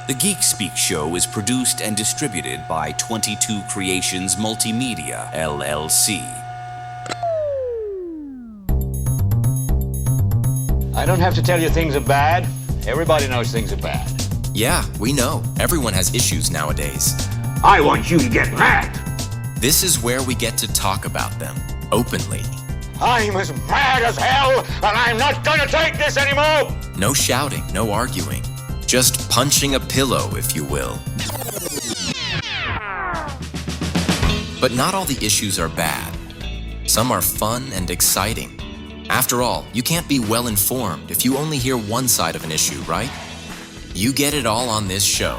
The Geek Speak Show is produced and distributed by 22 Creations Multimedia, LLC. I don't have to tell you things are bad. Everybody knows things are bad. Yeah, we know. Everyone has issues nowadays. I want you to get mad. This is where we get to talk about them openly. I'm as mad as hell, and I'm not gonna take this anymore. No shouting, no arguing. Just punching a pillow, if you will. But not all the issues are bad. Some are fun and exciting. After all, you can't be well informed if you only hear one side of an issue, right? You get it all on this show.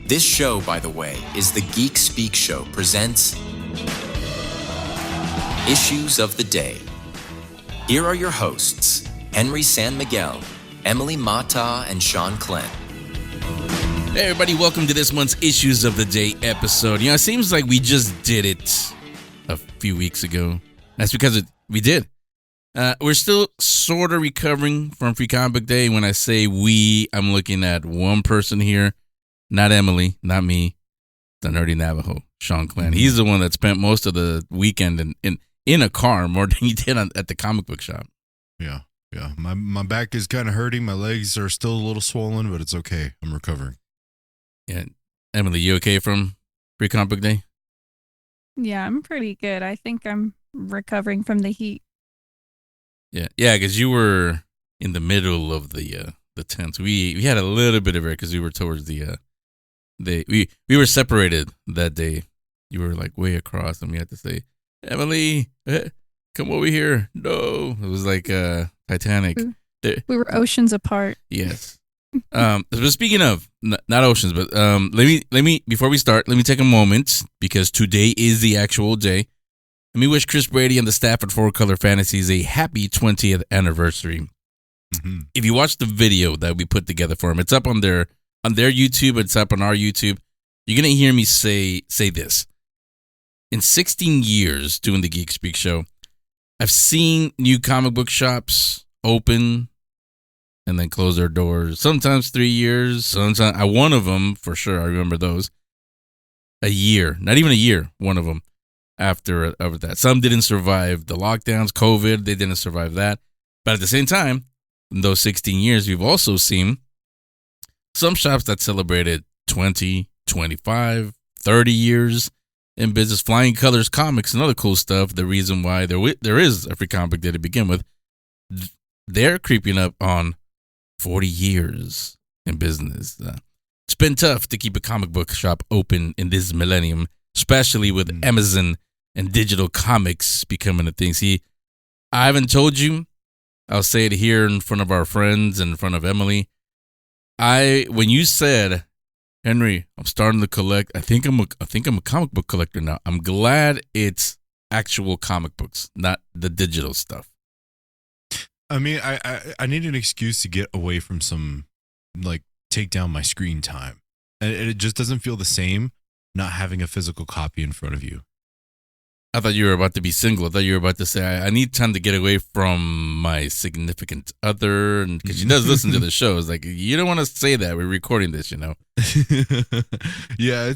This show, by the way, is the Geek Speak Show presents Issues of the Day. Here are your hosts, Henry San Miguel, Emily Mata, and Sean Clent. Hey everybody, welcome to this month's Issues of the Day episode. It seems like we just did it a few weeks ago. That's because we did. We're still sort of recovering from Free Comic Book Day. When I say we, I'm looking at one person here. Not Emily, not me, the Nerdy Navajo, Sean Clan. He's the one that spent most of the weekend in a car more than he did at the comic book shop. Yeah. My back is kind of hurting. My legs are still a little swollen, but it's okay. I'm recovering. Yeah. Emily, you okay from Free Comic Book Day? Yeah, I'm pretty good. I think I'm recovering from the heat. Yeah, because you were in the middle of the tents. We had a little bit of it because we were towards we were separated that day. You were like way across, and we had to say, Emily, come over here. No, it was like Titanic. We were oceans apart. Yes. But speaking of not oceans, but let me before we start, let me take a moment because today is the actual day. Let me wish Chris Brady and the staff at Four Color Fantasies a happy 20th anniversary. Mm-hmm. If you watch the video that we put together for him, it's up on their YouTube. It's up on our YouTube. You're gonna hear me say this. In 16 years doing the Geek Speak Show, I've seen new comic book shops open and then close their doors. Sometimes 3 years. Sometimes one of them for sure. I remember those. A year, not even a year. One of them. After that, some didn't survive the lockdowns, COVID. They didn't survive that. But at the same time, in those 16 years, we've also seen some shops that celebrated 20, 25, 30 years in business. Flying Colors Comics and other cool stuff. The reason why there is a Free Comic Book Day to begin with, they're creeping up on 40 years in business. It's been tough to keep a comic book shop open in this millennium, especially with Amazon and digital comics becoming a thing. See, I haven't told you. I'll say it here in front of our friends and in front of Emily. When you said, Henry, I'm starting to collect. I think I'm a comic book collector now. I'm glad it's actual comic books, not the digital stuff. I mean, I need an excuse to get away from some, take down my screen time. And it just doesn't feel the same not having a physical copy in front of you. I thought you were about to be single. I thought you were about to say, I need time to get away from my significant other. And because she does listen to the show. It's like, you don't want to say that. We're recording this, Yeah,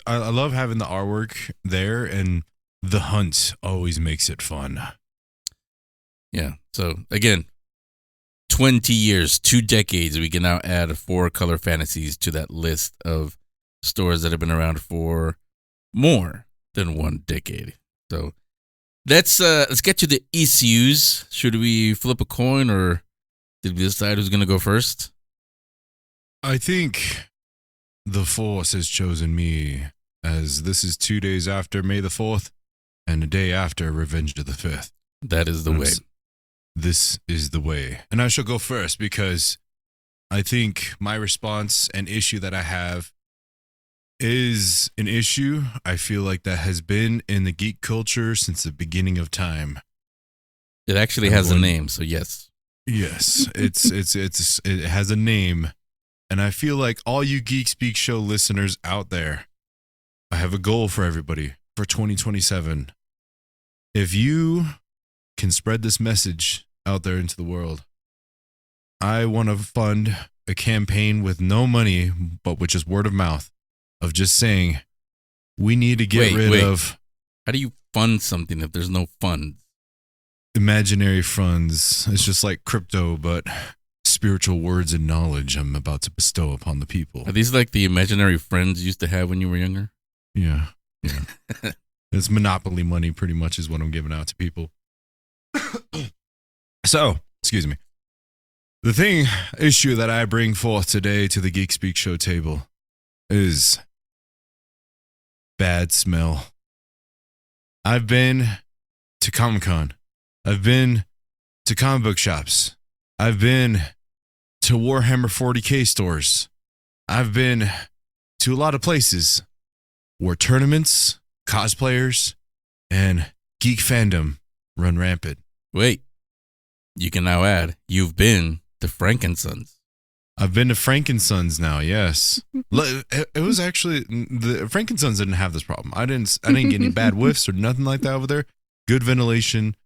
I love having the artwork there. And the hunt always makes it fun. Yeah. So, again, 20 years, 2 decades. We can now add Four Color Fantasies to that list of stores that have been around for more than 1 decade. So let's get to the issues. Should we flip a coin or did we decide who's going to go first? I think the Force has chosen me, as this is 2 days after May the 4th and a day after Revenge of the 5th. That is the way. This is the way. And I shall go first because I think my response and issue that I have is an issue I feel like that has been in the geek culture since the beginning of time. It actually has a name, so yes. Yes, it has a name, and I feel like all you Geek Speak Show listeners out there, I have a goal for everybody for 2027. If you can spread this message out there into the world, I want to fund a campaign with no money, but with just word of mouth, of just saying, we need to get rid of How do you fund something if there's no funds? imaginary funds. It's just like crypto, but spiritual words and knowledge I'm about to bestow upon the people. Are these like the imaginary friends you used to have when you were younger? Yeah. It's monopoly money, pretty much, is what I'm giving out to people. So, excuse me. The issue that I bring forth today to the Geek Speak Show table is bad smell. I've been to Comic-Con. I've been to comic book shops. I've been to Warhammer 40K stores. I've been to a lot of places where tournaments, cosplayers, and geek fandom run rampant. Wait, you can now add, you've been to Frankensons. I've been to Frankensons now, yes. It was actually, the Frankensons didn't have this problem. I didn't get any bad whiffs or nothing like that over there. Good ventilation.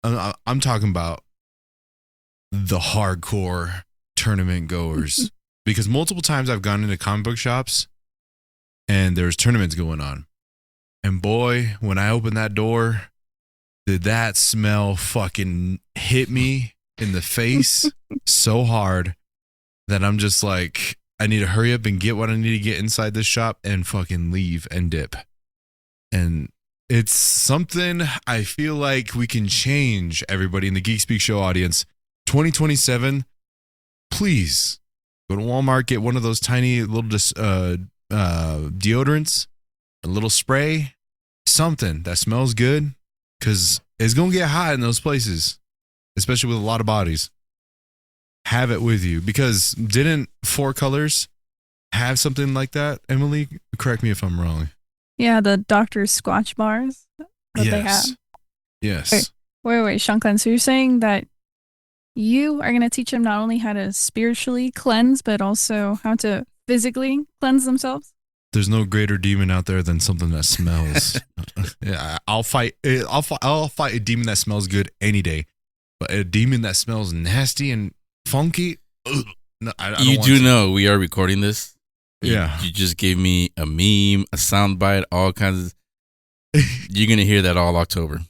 I'm talking about the hardcore tournament goers. Because multiple times I've gone into comic book shops and there's tournaments going on. And boy, when I opened that door, did that smell fucking hit me in the face so hard that I'm just like, I need to hurry up and get what I need to get inside this shop and fucking leave and dip. And it's something I feel like we can change, everybody in the Geek Speak Show audience. 2027, please go to Walmart, get one of those tiny little deodorants, a little spray, something that smells good, because it's going to get hot in those places, especially with a lot of bodies. Have it with you, because didn't Four Colors have something like that? Emily, correct me if I'm wrong. Yeah, the Doctor's Squatch bars that they have. Yes. Wait, Shanklan. So you're saying that you are going to teach them not only how to spiritually cleanse, but also how to physically cleanse themselves? There's no greater demon out there than something that smells. Yeah, I'll fight a demon that smells good any day, but a demon that smells nasty and funky. Ugh, no, I don't You want do to. know we are recording this. Yeah. You just gave me a meme, a soundbite, all kinds of. You're gonna hear that all October.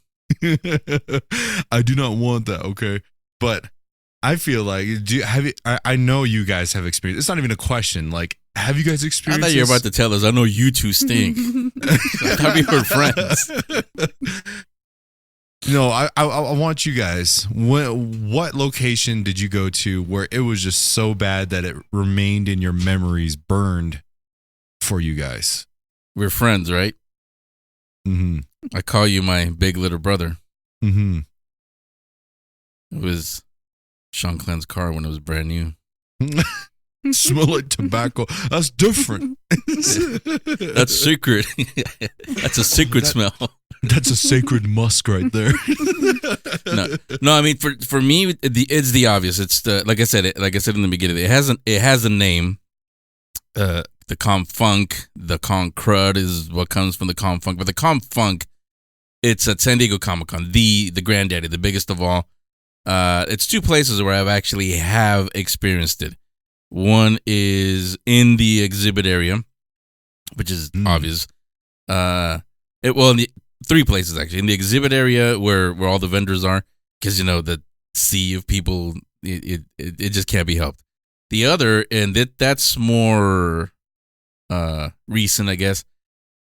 I do not want that. Okay, but I feel like I know you guys have experience. It's not even a question. Like, have you guys I experienced? thought you were about to tell us. I know you two stink. I thought we were friends. No, I want you guys. What location did you go to where it was just so bad that it remained in your memories, burned for you guys? We're friends, right? Mm-hmm. I call you my big little brother. Mm-hmm. It was Sean Clan's car when it was brand new. Smell like tobacco. That's different. That's secret. That's a secret smell. That's a sacred musk right there. No. I mean for me, it's the obvious. It's the like I said in the beginning. It has a name. The Comp Funk, the Con Crud is what comes from the Comp Funk, but the Comp Funk, it's at San Diego Comic-Con, the granddaddy, the biggest of all. It's two places where I've actually have experienced it. One is in the exhibit area, which is obvious. Three places actually. In the exhibit area where all the vendors are, because the sea of people, it just can't be helped. The other, and that's more recent, I guess,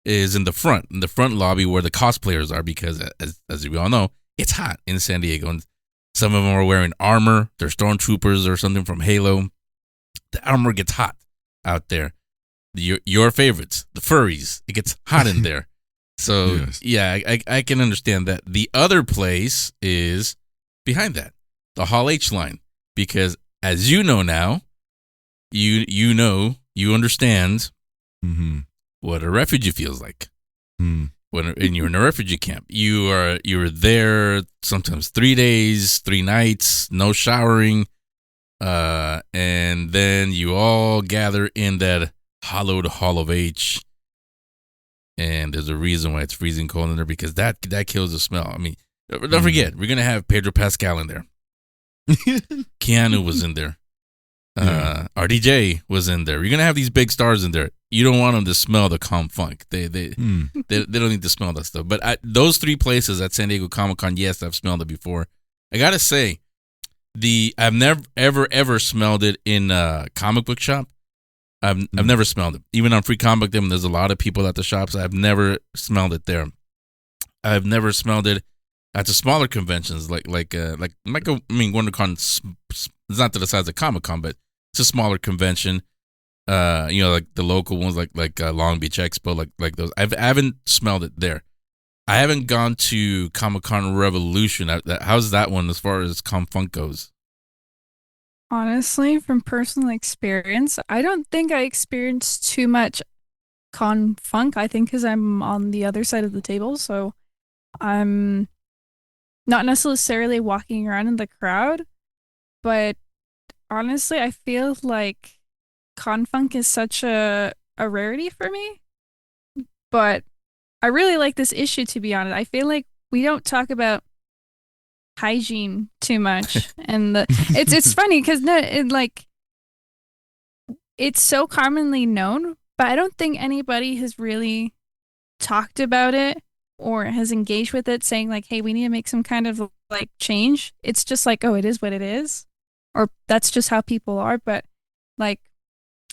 is in the front lobby where the cosplayers are, because as we all know, it's hot in San Diego, and some of them are wearing armor. They're stormtroopers or something from Halo. The armor gets hot out there. Your favorites, the furries, it gets hot in there. So Yes. yeah, I can understand that. The other place is behind that, the Hall H line, because as you know now, you understand what a refugee feels like. When you're in a refugee camp, you're there sometimes 3 days, 3 nights, no showering, and then you all gather in that hollowed Hall of H. And there's a reason why it's freezing cold in there, because that kills the smell. I mean, don't forget, we're going to have Pedro Pascal in there. Keanu was in there. RDJ was in there. You're gonna have these big stars in there. You don't want them to smell the funk. They don't need to smell that stuff. But those three places at San Diego Comic-Con, yes, I've smelled it before. I gotta say, I've never ever smelled it in a comic book shop. I've never smelled it. Even on Free Comic Day, when there's a lot of people at the shops, I've never smelled it there. I've never smelled it at the smaller conventions, like WonderCon. It's not to the size of Comic-Con, but it's a smaller convention. Like the local ones, like Long Beach Expo, like those. I haven't smelled it there. I haven't gone to Comic-Con Revolution. How's that one as far as Funk goes? Honestly, from personal experience, I don't think I experienced too much con funk. I think because I'm on the other side of the table, so I'm not necessarily walking around in the crowd. But honestly, I feel like con funk is such a rarity for me. But I really like this issue, to be honest. I feel like we don't talk about hygiene too much, and it's funny because it's so commonly known, but I don't think anybody has really talked about it or has engaged with it, saying like, "Hey, we need to make some kind of like change." It's just like, "Oh, it is what it is," or that's just how people are. But like,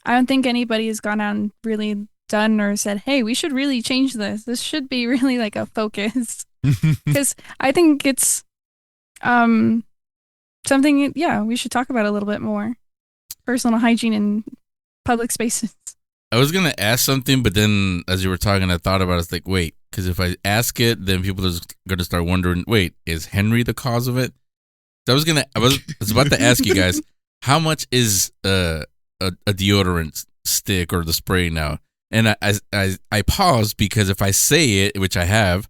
I don't think anybody has gone out and really done or said, "Hey, we should really change this. This should be really like a focus," because I think it's something, yeah, we should talk about a little bit more. Personal hygiene in public spaces. I was gonna ask something, but then as you were talking, I thought about it. It's like, wait, because if I ask it, then people are gonna start wondering, wait, is Henry the cause of it? So I was about to ask you guys, how much is a deodorant stick or the spray now? And I paused because if I say it, which I have,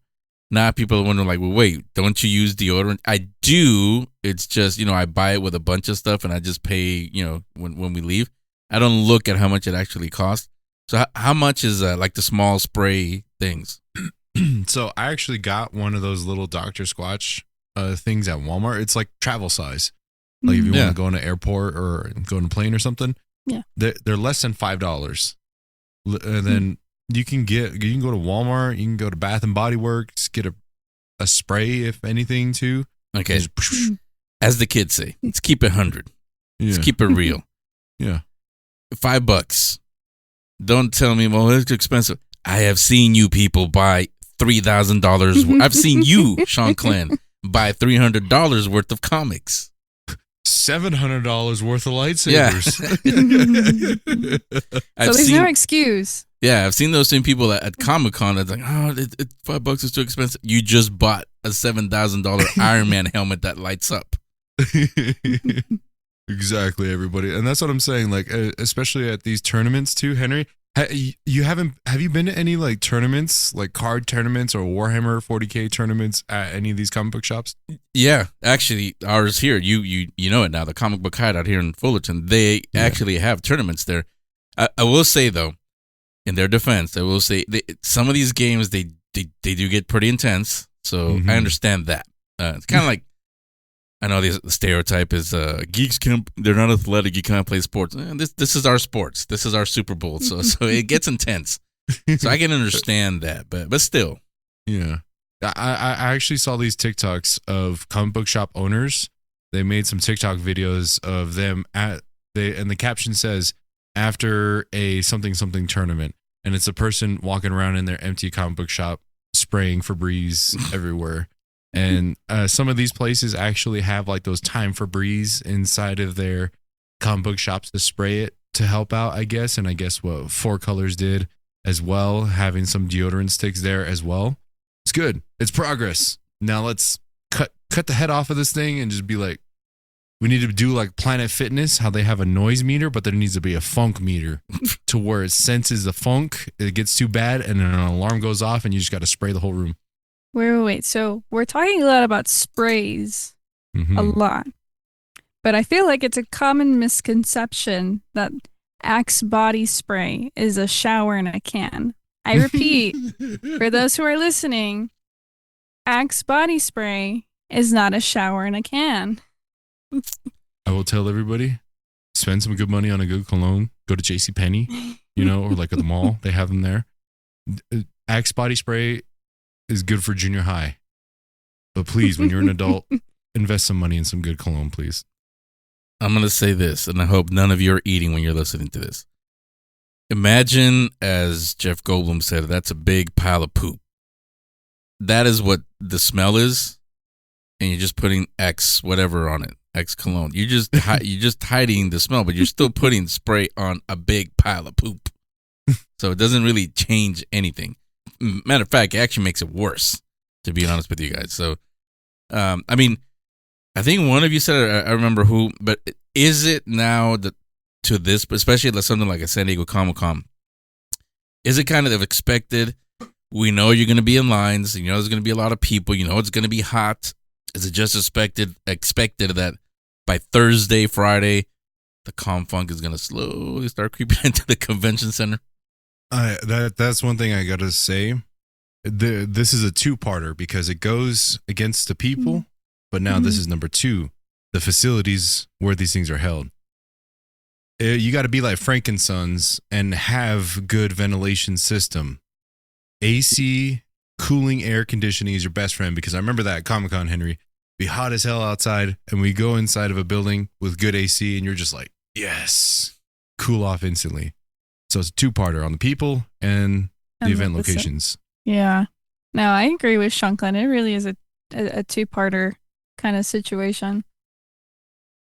now people are wondering like, well, wait, don't you use deodorant? I do. It's just, I buy it with a bunch of stuff and I just pay, when we leave. I don't look at how much it actually costs. So how much is like the small spray things? So I actually got one of those little Dr. Squatch things at Walmart. It's like travel size. Like if you want to go in an airport or go on a plane or something. Yeah. They're less than $5. And then you can go to Walmart, you can go to Bath and Body Works, get a spray if anything too. Okay. As the kids say, let's keep it 100. Yeah. Let's keep it real. Yeah. $5. Don't tell me, well, it's expensive. I have seen you people buy $3,000. I've seen you, Sean Clan, buy $300 worth of comics. $700 worth of lightsabers. Yeah. So there's no excuse. Yeah, I've seen those same people at Comic-Con that's like, oh, $5 is too expensive. You just bought a $7,000 Iron Man helmet that lights up. Exactly, everybody. And that's what I'm saying, like, especially at these tournaments too, Henry. Have you been to any like tournaments, like card tournaments or Warhammer 40K tournaments at any of these comic book shops? Yeah, actually, ours here, you know it now, the Comic Book Hideout here in Fullerton, they actually have tournaments there. I will say though, in their defense, I will say some of these games they do get pretty intense. So I understand that. It's kind of like, I know the stereotype is geeks they're not athletic, you can't play sports. This is our sports. This is our Super Bowl. So it gets intense. So I can understand that, but still. Yeah. I actually saw these TikToks of comic book shop owners. They made some TikTok videos of them and the caption says, after a something tournament. And it's a person walking around in their empty comic book shop spraying Febreze everywhere. And some of these places actually have like those Time Febreze inside of their comic book shops to spray it to help out, I guess. And I guess what Four Colors did as well, having some deodorant sticks there as well. It's good. It's progress. Now let's cut the head off of this thing and just be like, we need to do like Planet Fitness, how they have a noise meter, but there needs to be a funk meter to where it senses the funk, it gets too bad, and then an alarm goes off and you just got to spray the whole room. Wait. So we're talking a lot about sprays, a lot. But I feel like it's a common misconception that Axe body spray is a shower in a can. I repeat, for those who are listening, Axe body spray is not a shower in a can. I will tell everybody, spend some good money on a good cologne, go to JCPenney, you know, or like at the mall. They have them there. Axe body spray is good for junior high. But please, when you're an adult, invest some money in some good cologne, please. I'm going to say this, and I hope none of you are eating when you're listening to this. Imagine, as Jeff Goldblum said, that's a big pile of poop. That is what the smell is, and you're just putting X whatever on it, X cologne. You're just hiding the smell, but you're still putting spray on a big pile of poop. So it doesn't really change anything. Matter of fact, it actually makes it worse, to be honest with you guys. So, I mean, I think one of you said, I remember who, but is it now that to this, especially like something like a San Diego Comic-Con, is it kind of expected? We know you're going to be in lines. You know there's going to be a lot of people. You know it's going to be hot. Is it just expected that by Thursday, Friday, the Comfunk is going to slowly start creeping into the convention center? That's one thing I got to say. This is a two-parter because it goes against the people, but now this is number two, the facilities where these things are held. You got to be like Frankensons and have good ventilation system. AC, cooling air conditioning is your best friend, because I remember that at Comic-Con, Henry. Be hot as hell outside, and we go inside of a building with good AC, and you're just like, yes, cool off instantly. So it's a two-parter on the people and the event locations. Yeah. No, I agree with Shankland. It really is a two-parter kind of situation.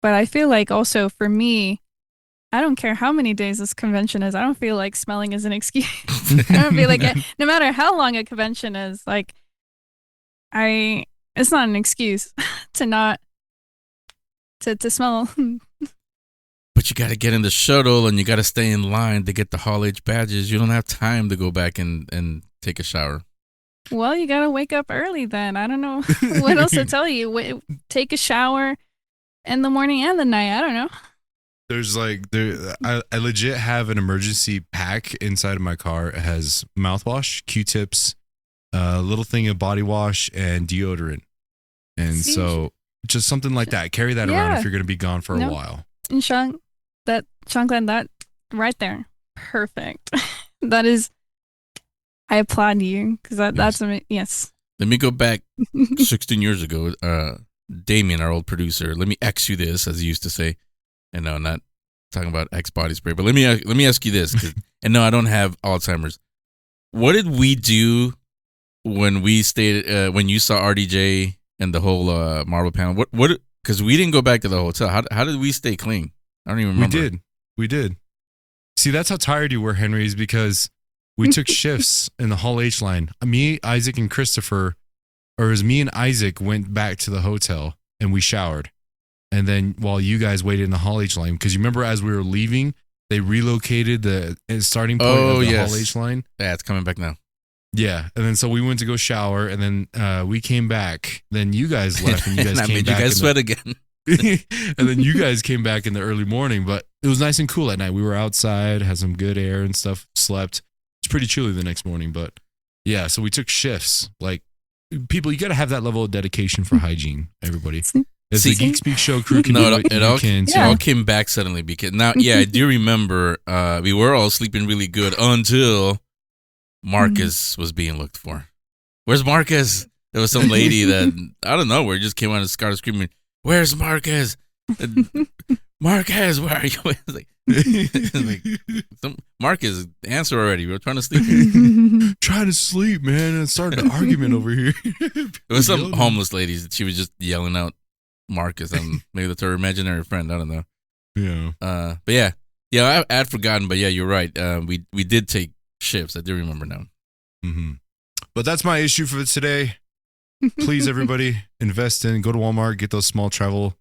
But I feel like also for me, I don't care how many days this convention is. I don't feel like smelling is an excuse. I don't feel like no matter how long a convention is, like it's not an excuse to not to smell. But you got to get in the shuttle and you got to stay in line to get the Hall H badges. You don't have time to go back and take a shower. Well, you got to wake up early then. I don't know what else to tell you. Take a shower in the morning and the night. I don't know. There's I legit have an emergency pack inside of my car. It has mouthwash, Q-tips, a little thing of body wash, and deodorant. And so just something like that. Carry that around if you're going to be gone for a while. And Shankland, that right there, perfect. That is, I applaud you because that's yes. Let me go back 16 years ago. Damien, our old producer, let me X you this, as he used to say. And no, not talking about X body spray, but let me ask you this. And no, I don't have Alzheimer's. What did we do when we stayed? When you saw RDJ and the whole Marvel panel? What? Because we didn't go back to the hotel. How did we stay clean? I don't even remember. We did. See, that's how tired you were, Henry, is because we took shifts in the Hall H line. Me, Isaac, and Christopher, or it was me and Isaac went back to the hotel and we showered. And then while you guys waited in the Hall H line, because you remember as we were leaving, they relocated the starting point of the Hall H line. Yeah, it's coming back now. Yeah, and then so we went to go shower, and then we came back. Then you guys left, and you guys came made back. You guys sweat again. And then you guys came back in the early morning, but it was nice and cool at night. We were outside, had some good air and stuff, slept. It's pretty chilly the next morning, but yeah, so we took shifts. Like, people, you got to have that level of dedication for hygiene, everybody. As the Geek Speak Show crew can do it all came back suddenly because now, I do remember we were all sleeping really good until Marcus was being looked for. Where's Marcus? There was some lady that, I don't know, where just came out and started screaming, "Where's Marcus? Marcus, where are you?" Marcus, answer already. We were trying to sleep. Trying to sleep, man, and started an argument over here. It was some homeless lady. She was just yelling out Marcus, and maybe that's her imaginary friend. I don't know. Yeah. But yeah, I had forgotten. But yeah, you're right. We did take shifts. I do remember now. Mm-hmm. But that's my issue for today. Please, everybody, invest in. Go to Walmart, get those small travel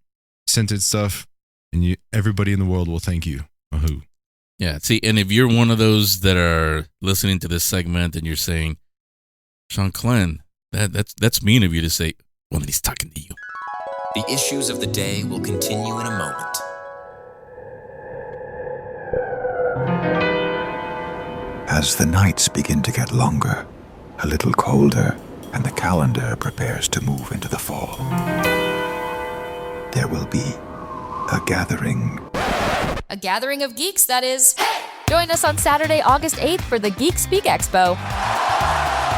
scented stuff, and everybody in the world will thank you. Wahoo. Yeah. See, and if you're one of those that are listening to this segment and you're saying, "Shankland, that's mean of you to say," well, then he's talking to you. The issues of the day will continue in a moment. As the nights begin to get longer, a little colder, and the calendar prepares to move into the fall, there will be a gathering A gathering of geeks, that is. Join us on Saturday, August 8th for the Geek Speak Expo.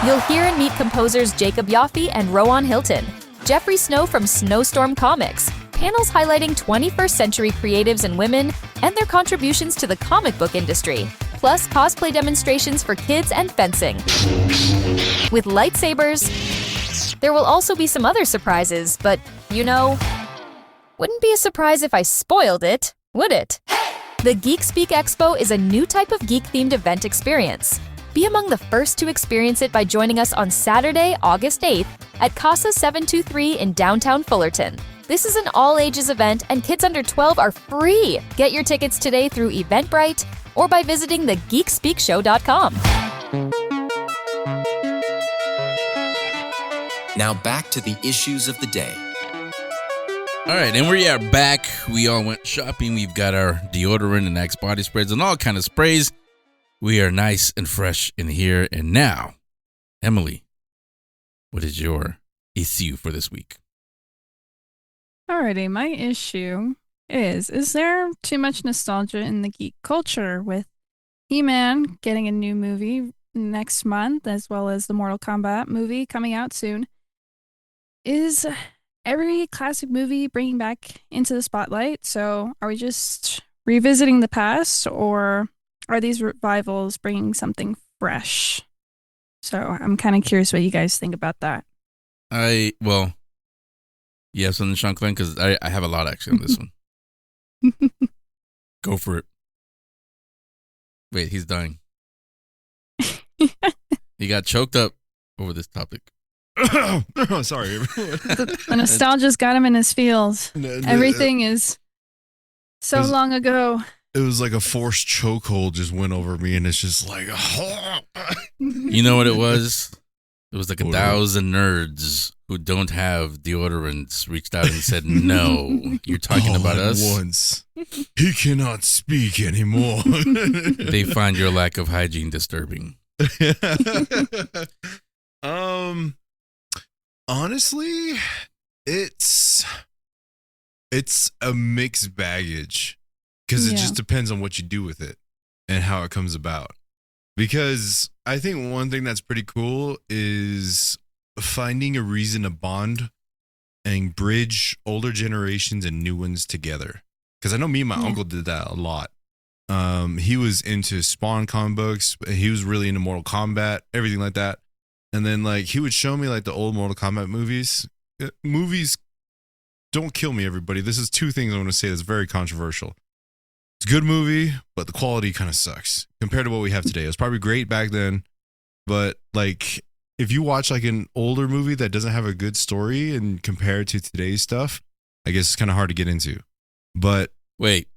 You'll hear and meet composers Jacob Yaffe and Rowan Hilton, Jeffrey Snow from Snowstorm Comics, panels highlighting 21st century creatives and women and their contributions to the comic book industry, plus cosplay demonstrations for kids and fencing. With lightsabers, there will also be some other surprises, but, wouldn't be a surprise if I spoiled it, would it? The Geek Speak Expo is a new type of geek-themed event experience. Be among the first to experience it by joining us on Saturday, August 8th at Casa 723 in downtown Fullerton. This is an all-ages event and kids under 12 are free. Get your tickets today through Eventbrite or by visiting thegeekspeakshow.com. Now back to the issues of the day. All right, and we are back. We all went shopping. We've got our deodorant and Axe body sprays and all kind of sprays. We are nice and fresh in here. And now, Emily, what is your issue for this week? Alrighty, my issue is there too much nostalgia in the geek culture with He-Man getting a new movie next month, as well as the Mortal Kombat movie coming out soon? Is every classic movie bringing back into the spotlight? So are we just revisiting the past, or are these revivals bringing something fresh? So I'm kind of curious what you guys think about that. You have something, Sean Glenn? Because I have a lot actually on this one. Go for it. Wait, he's dying. He got choked up over this topic. Sorry, everyone. The nostalgia's got him in his feels. Everything is so long ago. It was like a forced chokehold just went over me, and it's just like, You know what it was? It was like 1,000 nerds who don't have deodorants reached out and said, "No, you're talking about us." Once he cannot speak anymore. They find your lack of hygiene disturbing. Honestly, it's a mixed baggage because it just depends on what you do with it and how it comes about. Because I think one thing that's pretty cool is finding a reason to bond and bridge older generations and new ones together. Because I know me and my uncle did that a lot. He was into Spawn comic books. He was really into Mortal Kombat, everything like that. And then he would show me the old Mortal Kombat movies. Movies don't kill me, everybody. This is two things I want to say that's very controversial. It's a good movie, but the quality kind of sucks compared to what we have today. It was probably great back then, but if you watch an older movie that doesn't have a good story and compare it to today's stuff, I guess it's kind of hard to get into. But wait,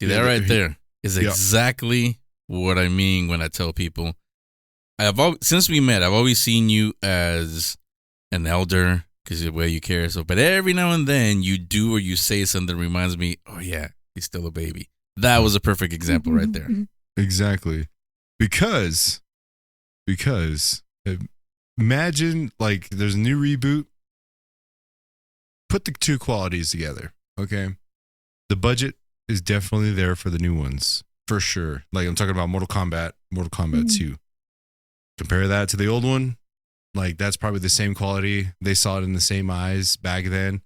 see that right there is exactly what I mean when I tell people. Since we met, I've always seen you as an elder because of the way you care. But every now and then you do or you say something that reminds me, oh yeah, he's still a baby. That was a perfect example right there. Exactly. Because imagine there's a new reboot. Put the two qualities together, okay? The budget is definitely there for the new ones, for sure. I'm talking about Mortal Kombat 2. Compare that to the old one, that's probably the same quality. They saw it in the same eyes back then.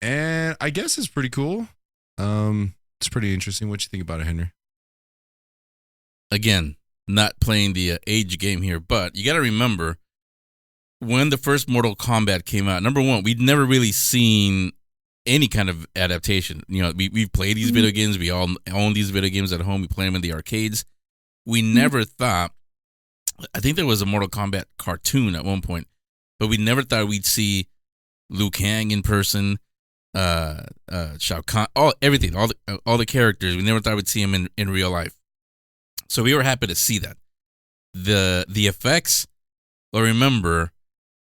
And I guess it's pretty cool. It's pretty interesting. What you think about it, Henry? Again, not playing the age game here, but you got to remember when the first Mortal Kombat came out, number one, we'd never really seen any kind of adaptation. We've played these video games. We all own these video games at home. We play them in the arcades. We never thought, I think there was a Mortal Kombat cartoon at one point, but we never thought we'd see Liu Kang in person, Shao Kahn, everything, all the characters. We never thought we'd see him in real life. So we were happy to see that. The effects, well, remember,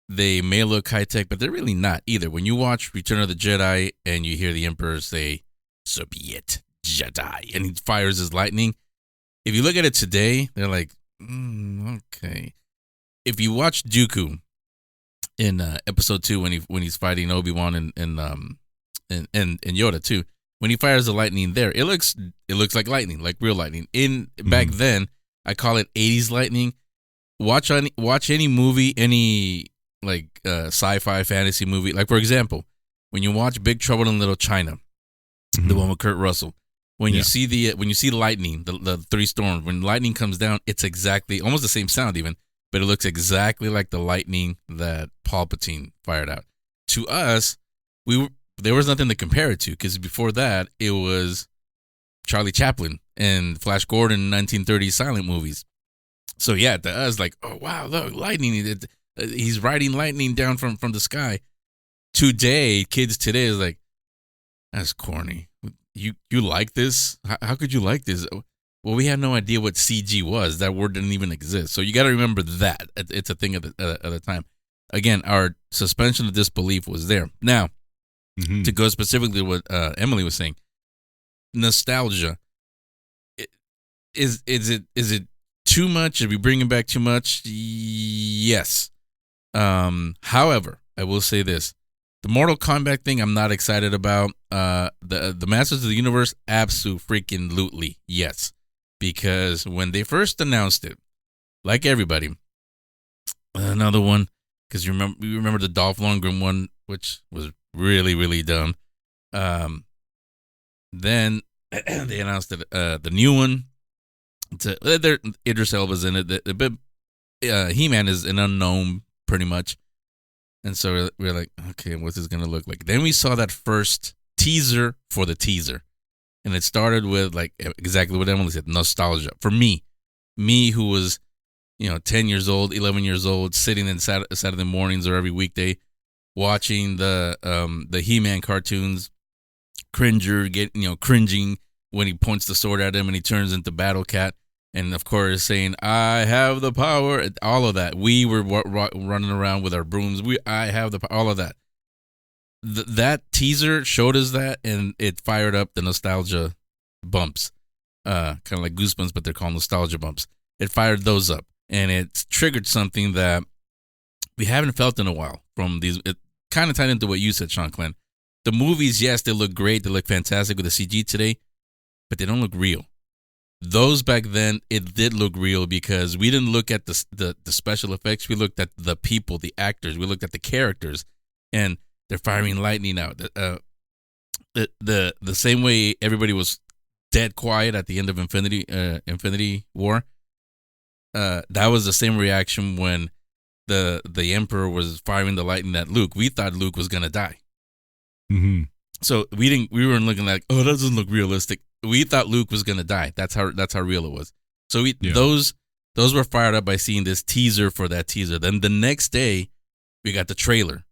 they may look high tech, but they're really not either. When you watch Return of the Jedi and you hear the Emperor say, "So be it, Jedi," and he fires his lightning, if you look at it today, they're like, okay. If you watch Dooku in episode 2 when he's fighting Obi-Wan and Yoda too, when he fires the lightning there, it looks like lightning, like real lightning. Back then, I call it 80s lightning. Watch any movie, any like sci-fi fantasy movie. Like for example, when you watch Big Trouble in Little China, the one with Kurt Russell. When you see the lightning, the three storms, when lightning comes down, it's exactly almost the same sound even, but it looks exactly like the lightning that Palpatine fired out. To us, there was nothing to compare it to because before that it was Charlie Chaplin and Flash Gordon 1930s silent movies. So yeah, to us like, oh wow, look, lightning! He's riding lightning down from the sky. Today, kids today is like, that's corny. You like this? How could you like this? Well, we had no idea what CG was. That word didn't even exist. So you got to remember that. It's a thing at the time. Again, our suspension of disbelief was there. Now, to go specifically to what Emily was saying, nostalgia. Is it too much? Are we bringing back too much? Yes. However, I will say this. The Mortal Kombat thing, I'm not excited about. The Masters of the Universe, absolutely yes. Because when they first announced it, like everybody, another one, because you remember the Dolph Lundgren one, which was really, really dumb. Then they announced that the new one. Idris Elba's in it. He-Man is an unknown, pretty much. And so we're like, okay, what's this going to look like? Then we saw that first teaser for the teaser. And it started with like exactly what Emily said, nostalgia. For me who was, 10 years old, 11 years old, sitting in Saturday mornings or every weekday watching the He-Man cartoons, cringing when he points the sword at him and he turns into Battle Cat. And, of course, saying, I have the power, all of that. We were running around with our brooms. I have the power, all of that. That teaser showed us that, and it fired up the nostalgia bumps. Kind of like Goosebumps, but they're called nostalgia bumps. It fired those up, and it triggered something that we haven't felt in a while from these. It kind of tied into what you said, Sean Glenn. The movies, yes, they look great. They look fantastic with the CG today, but they don't look real. Those back then, it did look real because we didn't look at the special effects. We looked at the people, the actors. We looked at the characters, and they're firing lightning out. The same way everybody was dead quiet at the end of Infinity War. That was the same reaction when the Emperor was firing the lightning at Luke. We thought Luke was gonna die. Mm-hmm. So we weren't looking like, oh, that doesn't look realistic. We thought Luke was gonna die. That's how real it was. So those were fired up by seeing this teaser for that teaser. Then the next day, we got the trailer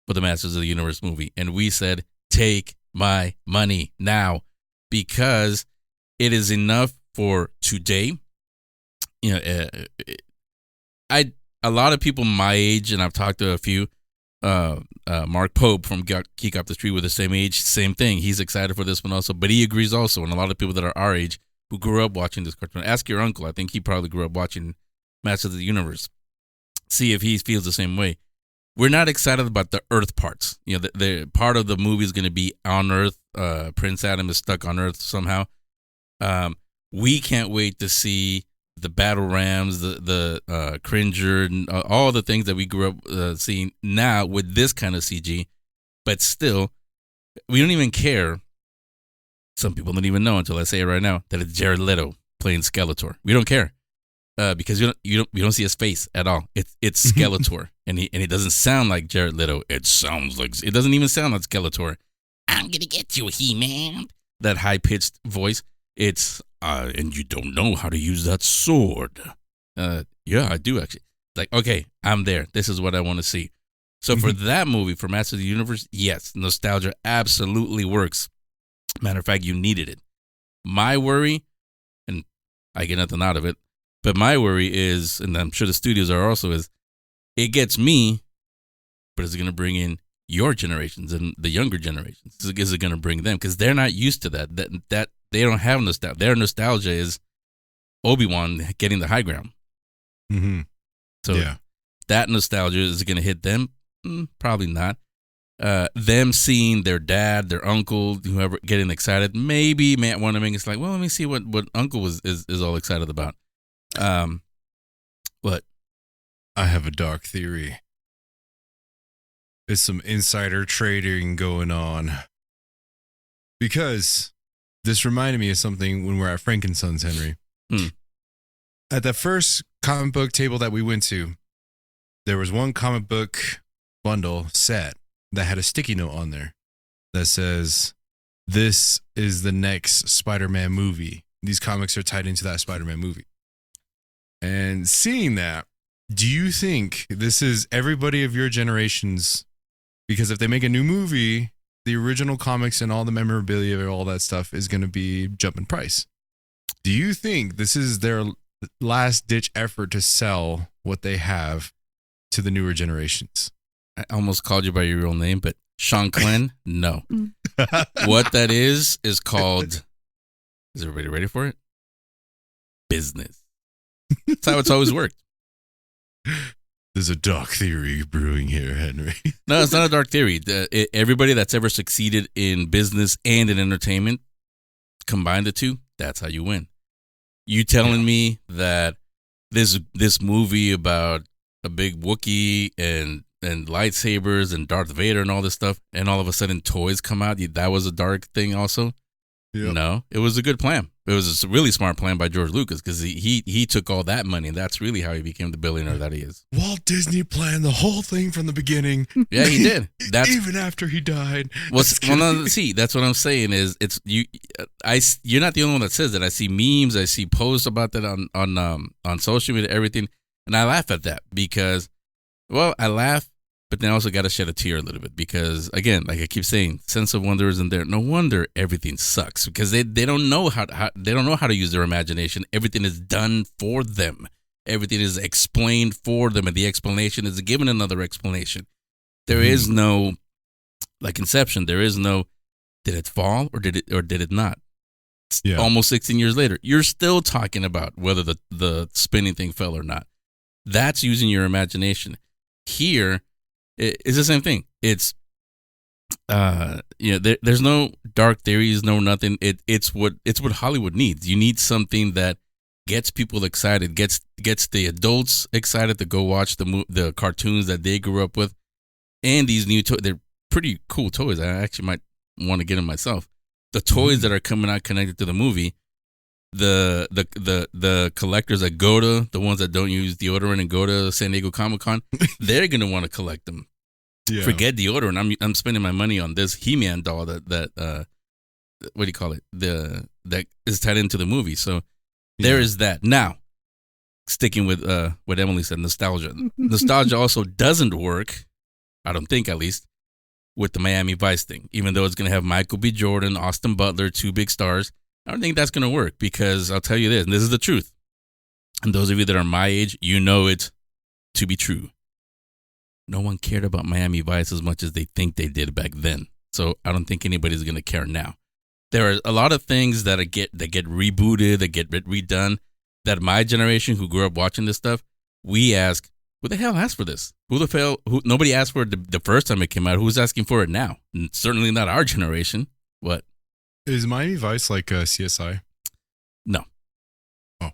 for the Masters of the Universe movie, and we said, "Take my money now," because it is enough for today. A lot of people my age, and I've talked to a few. Mark Pope from Geek Up the Street with the same age, same thing. He's excited for this one also, but he agrees also. And a lot of people that are our age who grew up watching this cartoon. Ask your uncle. I think he probably grew up watching Masters of the Universe. See if he feels the same way. We're not excited about the Earth parts. The part of the movie is going to be on Earth. Prince Adam is stuck on Earth somehow. We can't wait to see the battle rams, the Cringer, and all the things that we grew up seeing now with this kind of CG. But still, we don't even care. Some people don't even know until I say it right now that it's Jared Leto playing Skeletor. We don't care because we don't see his face at all. It's Skeletor, and he doesn't sound like Jared Leto. It doesn't even sound like Skeletor. I'm gonna get you, He-Man. That high pitched voice. It's and you don't know how to use that sword. Yeah, I do actually. Like, okay, I'm there. This is what I want to see. So for that movie, for Masters of the Universe, yes, nostalgia absolutely works. Matter of fact, you needed it. My worry, and I get nothing out of it, but my worry is, and I'm sure the studios are also, is it gets me, but is it going to bring in your generations and the younger generations? Is it going to bring them? Because they're not used to that. That they don't have nostalgia. Their nostalgia is Obi-Wan getting the high ground. Mm-hmm. So that nostalgia is going to hit them? Probably not. them seeing their dad, their uncle, whoever getting excited, maybe Matt want to make it like, well, let me see what uncle is all excited about. What? I have a dark theory. It's some insider trading going on. Because this reminded me of something when we're at Frankensons, Henry. At that first comic book table that we went to, there was one comic book bundle set that had a sticky note on there that says, "This is the next Spider-Man movie." These comics are tied into that Spider-Man movie. And seeing that, do you think this is everybody of your generation's? Because if they make a new movie, the original comics and all the memorabilia, all that stuff is going to be jumping price. Do you think this is their last ditch effort to sell what they have to the newer generations? I almost called you by your real name, but Sean Glenn, no. What that is called, is everybody ready for it? Business. That's how it's always worked. There's a dark theory brewing here, Henry. No, it's not a dark theory. Everybody that's ever succeeded in business and in entertainment, combine the two, that's how you win. You telling me that this movie about a big Wookiee and lightsabers and Darth Vader and all this stuff, and all of a sudden toys come out, that was a dark thing also? Yep. No, it was a good plan. It was a really smart plan by George Lucas because he took all that money, and that's really how he became the billionaire that he is. Walt Disney planned the whole thing from the beginning. Yeah, he did. Even after he died. Well, no, see, that's what I'm saying is it's you. You're not the only one that says that. I see memes, I see posts about that on social media, everything, and I laugh at that because, well, I laugh. But then I also got to shed a tear a little bit because, again, like I keep saying, sense of wonder isn't there. No wonder everything sucks because they don't know how to use their imagination. Everything is done for them. Everything is explained for them, and the explanation is given another explanation. There is no, like Inception. There is no, did it fall or did it not? Yeah. Almost 16 years later, you're still talking about whether the spinning thing fell or not. That's using your imagination. Here. It's the same thing. It's, there's no dark theories, no nothing. It's what Hollywood needs. You need something that gets people excited, gets the adults excited to go watch the cartoons that they grew up with, and these new toys. They're pretty cool toys. I actually might want to get them myself. The toys that are coming out connected to the movie, the collectors that go to, the ones that don't use deodorant and go to San Diego Comic-Con, they're gonna want to collect them. Yeah. Forget deodorant. I'm spending my money on this He-Man doll that what do you call it? That is tied into the movie. So there is that. Now, sticking with what Emily said, nostalgia. Nostalgia also doesn't work, I don't think at least, with the Miami Vice thing. Even though it's gonna have Michael B. Jordan, Austin Butler, two big stars. I don't think that's going to work because I'll tell you this, and this is the truth. And those of you that are my age, you know it to be true. No one cared about Miami Vice as much as they think they did back then. So I don't think anybody's going to care now. There are a lot of things that get rebooted, that get redone, that my generation who grew up watching this stuff, we ask, who the hell asked for this? Nobody asked for it the first time it came out. Who's asking for it now? And certainly not our generation. What? Is Miami Vice like CSI? No. Oh.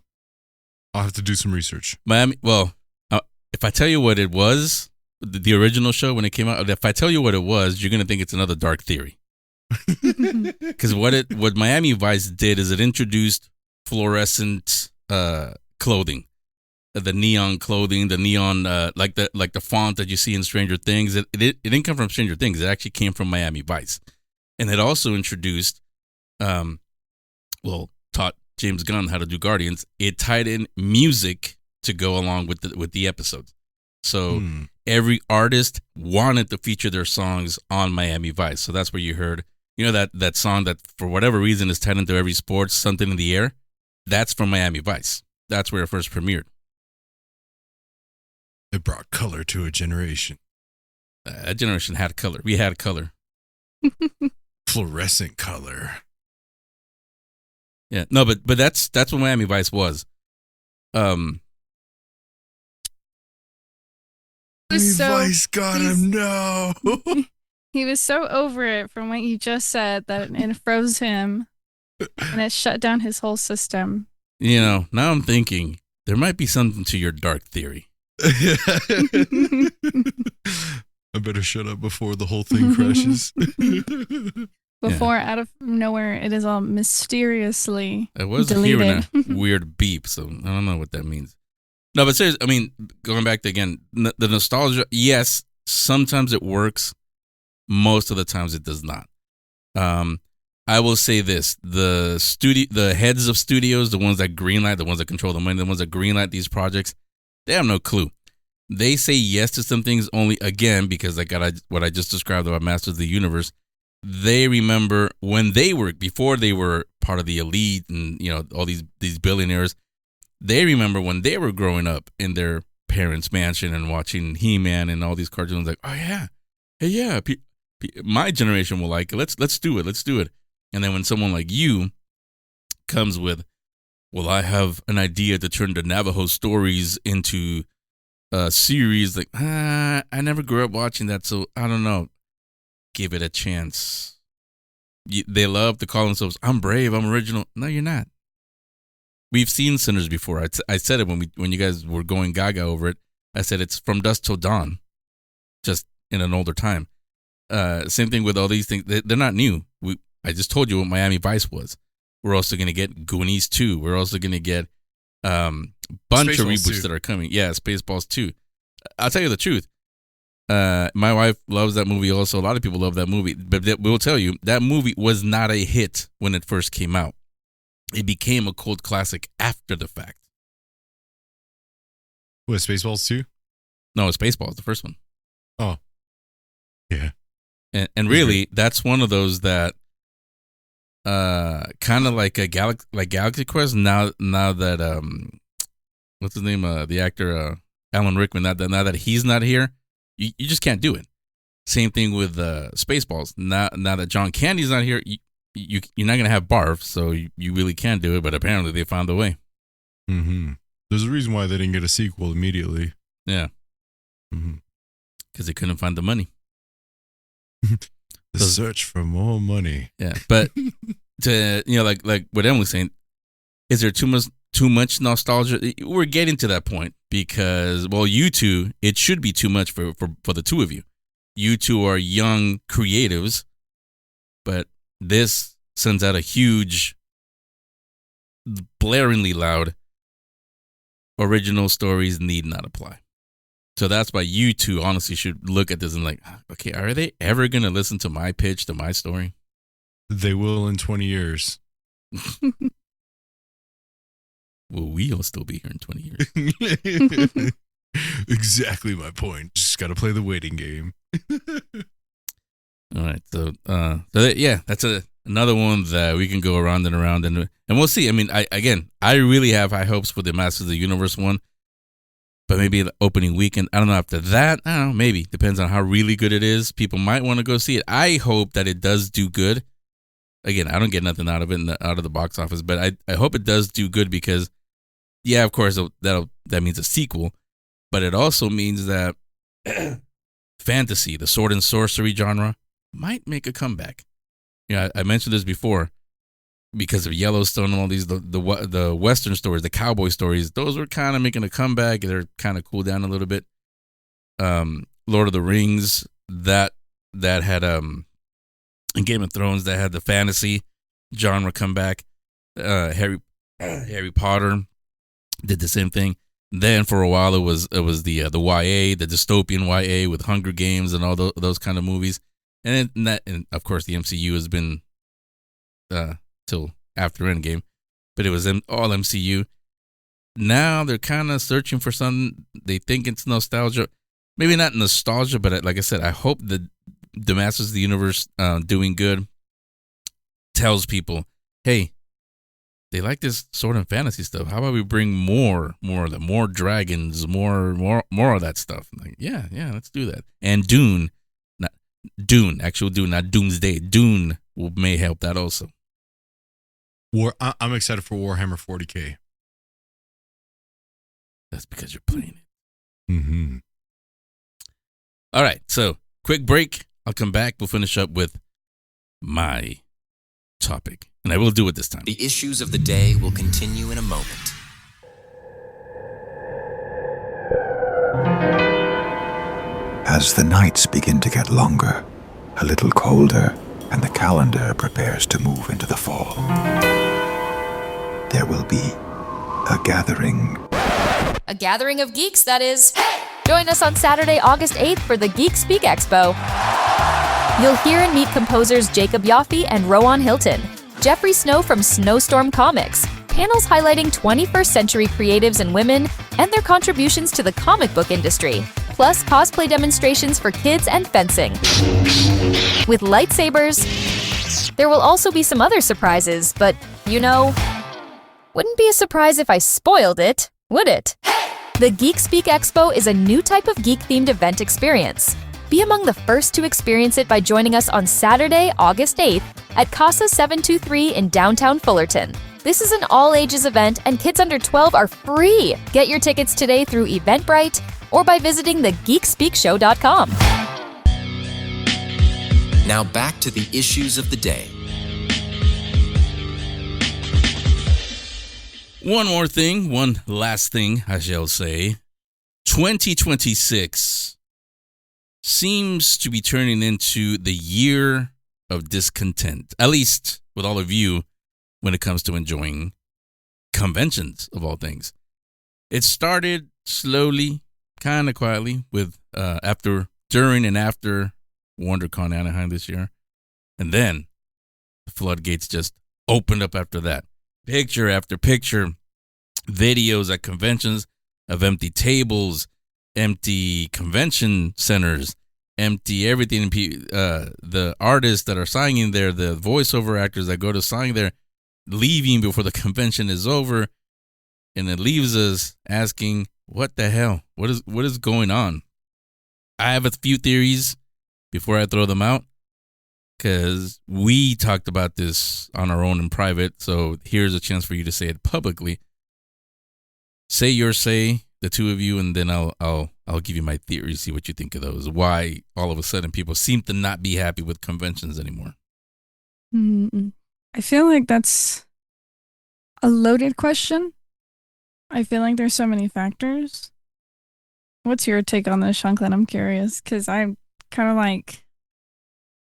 I'll have to do some research. Miami, well, if I tell you what it was, the original show when it came out, if I tell you what it was, you're going to think it's another dark theory. Because what Miami Vice did is it introduced fluorescent clothing. The neon clothing, the neon, like the font that you see in Stranger Things. It didn't come from Stranger Things. It actually came from Miami Vice. And it also introduced taught James Gunn how to do Guardians. It tied in music to go along with the episodes. So every artist wanted to feature their songs on Miami Vice. So that's where you heard, that song that for whatever reason is tied into every sports, Something in the Air. That's from Miami Vice. That's where it first premiered. It brought color to a generation. That generation had color. We had color. Fluorescent color. Yeah, no, but that's what Miami Vice was. Miami Vice got him. No. He was so over it from what you just said that it froze him and it shut down his whole system. You know, now I'm thinking there might be something to your dark theory. I better shut up before the whole thing crashes. Before, out of nowhere, it is all mysteriously I was deleted. hearing a weird beep, so I don't know what that means. No, but seriously, I mean, going back to again, the nostalgia, yes, sometimes it works. Most of the times it does not. I will say this: the heads of studios, the ones that greenlight, the ones that control the money, the ones that greenlight these projects, they have no clue. They say yes to some things only, again, because what I just described about Masters of the Universe. They remember when they were, before they were part of the elite and, you know, all these billionaires. They remember when they were growing up in their parents' mansion and watching He-Man and all these cartoons. Like, oh yeah, hey yeah, my generation will like it. Let's do it. And then when someone like you comes with, well, I have an idea to turn the Navajo stories into a series. Like, I never grew up watching that, so I don't know. Give it a chance. They love to call themselves, I'm brave, I'm original. No, you're not. We've seen Sinners before. I said it when you guys were going gaga over it. I said it's From Dusk Till Dawn, just in an older time. Same thing with all these things. They're not new. I just told you what Miami Vice was. We're also going to get Goonies 2. We're also going to get bunch Spaceballs of reboots 2. that are coming. Yeah, Spaceballs 2. I'll tell you the truth. My wife loves that movie also. A lot of people love that movie. But we'll tell you, that movie was not a hit when it first came out. It became a cult classic after the fact. What, Spaceballs 2? No, Spaceballs, the first one. Oh. Yeah. And really, that's one of those that kind of like a Galaxy Quest. Now that what's his name? The actor Alan Rickman. Now that he's not here, you just can't do it. Same thing with Spaceballs. Now that John Candy's not here, you're not gonna have Barf, so you really can't do it. But apparently they found a way. Mm-hmm. There's a reason why they didn't get a sequel immediately. Yeah, because they couldn't find the money. The search for more money. Yeah, but to like what Emily's saying, is there too much nostalgia? We're getting to that point because, well, you two, it should be too much for the two of you. You two are young creatives, but this sends out a huge, blaringly loud, original stories need not apply. So that's why you two honestly should look at this and like, okay, are they ever going to listen to my pitch, to my story? They will in 20 years. Well, we'll still be here in 20 years. Exactly my point. Just got to play the waiting game. All right. So that's another one that we can go around and we'll see. I mean, I really have high hopes for the Masters of the Universe one. But maybe the opening weekend, I don't know, after that, I don't know, maybe. Depends on how really good it is. People might want to go see it. I hope that it does do good. Again, I don't get nothing out of it, out of the box office, but I hope it does do good because, yeah, of course, that means a sequel. But it also means that fantasy, the sword and sorcery genre, might make a comeback. Yeah, I mentioned this before. Because of Yellowstone and all these the Western stories, the cowboy stories, those were kind of making a comeback. They're kind of cooled down a little bit. Lord of the Rings, that had in Game of Thrones, that had the fantasy genre come back. Harry Potter did the same thing. Then for a while it was the YA, the dystopian YA with Hunger Games and all those kind of movies. And of course the MCU has been till after Endgame, but it was all MCU. Now they're kind of searching for something. They think it's nostalgia, maybe not nostalgia, but like I said, I hope that the Masters of the Universe doing good tells people, hey, they like this sword and fantasy stuff. How about we bring more of them, more dragons, more of that stuff? Like, yeah, let's do that. And actual Dune, not Doomsday. Dune may help that also. I'm excited for Warhammer 40K. That's because you're playing it. Mm-hmm. All right, so quick break. I'll come back. We'll finish up with my topic, and I will do it this time. The issues of the day will continue in a moment. As the nights begin to get longer, a little colder, and the calendar prepares to move into the fall, there will be a gathering. A gathering of geeks, that is. Join us on Saturday, August 8th for the Geek Speak Expo. You'll hear and meet composers Jacob Yaffe and Rowan Hilton, Jeffrey Snow from Snowstorm Comics, panels highlighting 21st century creatives and women and their contributions to the comic book industry, plus cosplay demonstrations for kids and fencing. With lightsabers, there will also be some other surprises, but, wouldn't be a surprise if I spoiled it, would it? The Geek Speak Expo is a new type of geek-themed event experience. Be among the first to experience it by joining us on Saturday, August 8th at Casa 723 in downtown Fullerton. This is an all-ages event and kids under 12 are free. Get your tickets today through Eventbrite or by visiting thegeekspeakshow.com. Now back to the issues of the day. One more thing, one last thing, I shall say. 2026 seems to be turning into the year of discontent, at least with all of you when it comes to enjoying conventions of all things. It started slowly, kind of quietly, with during and after WonderCon Anaheim this year. And then the floodgates just opened up after that. Picture after picture, videos at conventions of empty tables, empty convention centers, empty everything. The artists that are signing there, the voiceover actors that go to sign there, leaving before the convention is over. And it leaves us asking, what the hell? What is going on? I have a few theories before I throw them out, because we talked about this on our own in private, so here's a chance for you to say it publicly. Say your say, the two of you, and then I'll give you my theories, see what you think of those. Why all of a sudden people seem to not be happy with conventions anymore. I feel like that's a loaded question. I feel like there's so many factors. What's your take on this, Shankland? I'm curious, because I'm kind of like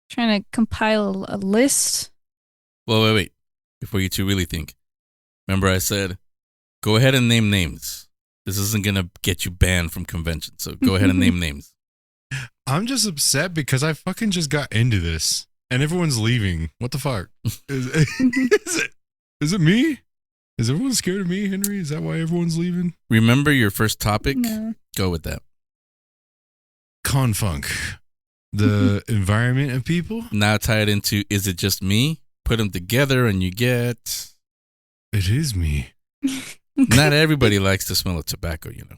trying to compile a list. Well, wait. Before you two really think. Remember I said, go ahead and name names. This isn't going to get you banned from conventions, so go ahead and name names. I'm just upset because I fucking just got into this and everyone's leaving. What the fuck? Is it me? Is everyone scared of me, Henry? Is that why everyone's leaving? Remember your first topic? No. Go with that. Confunk. The environment of people? Now tie it into, is it just me? Put them together and you get... It is me. Not everybody likes the smell of tobacco, you know.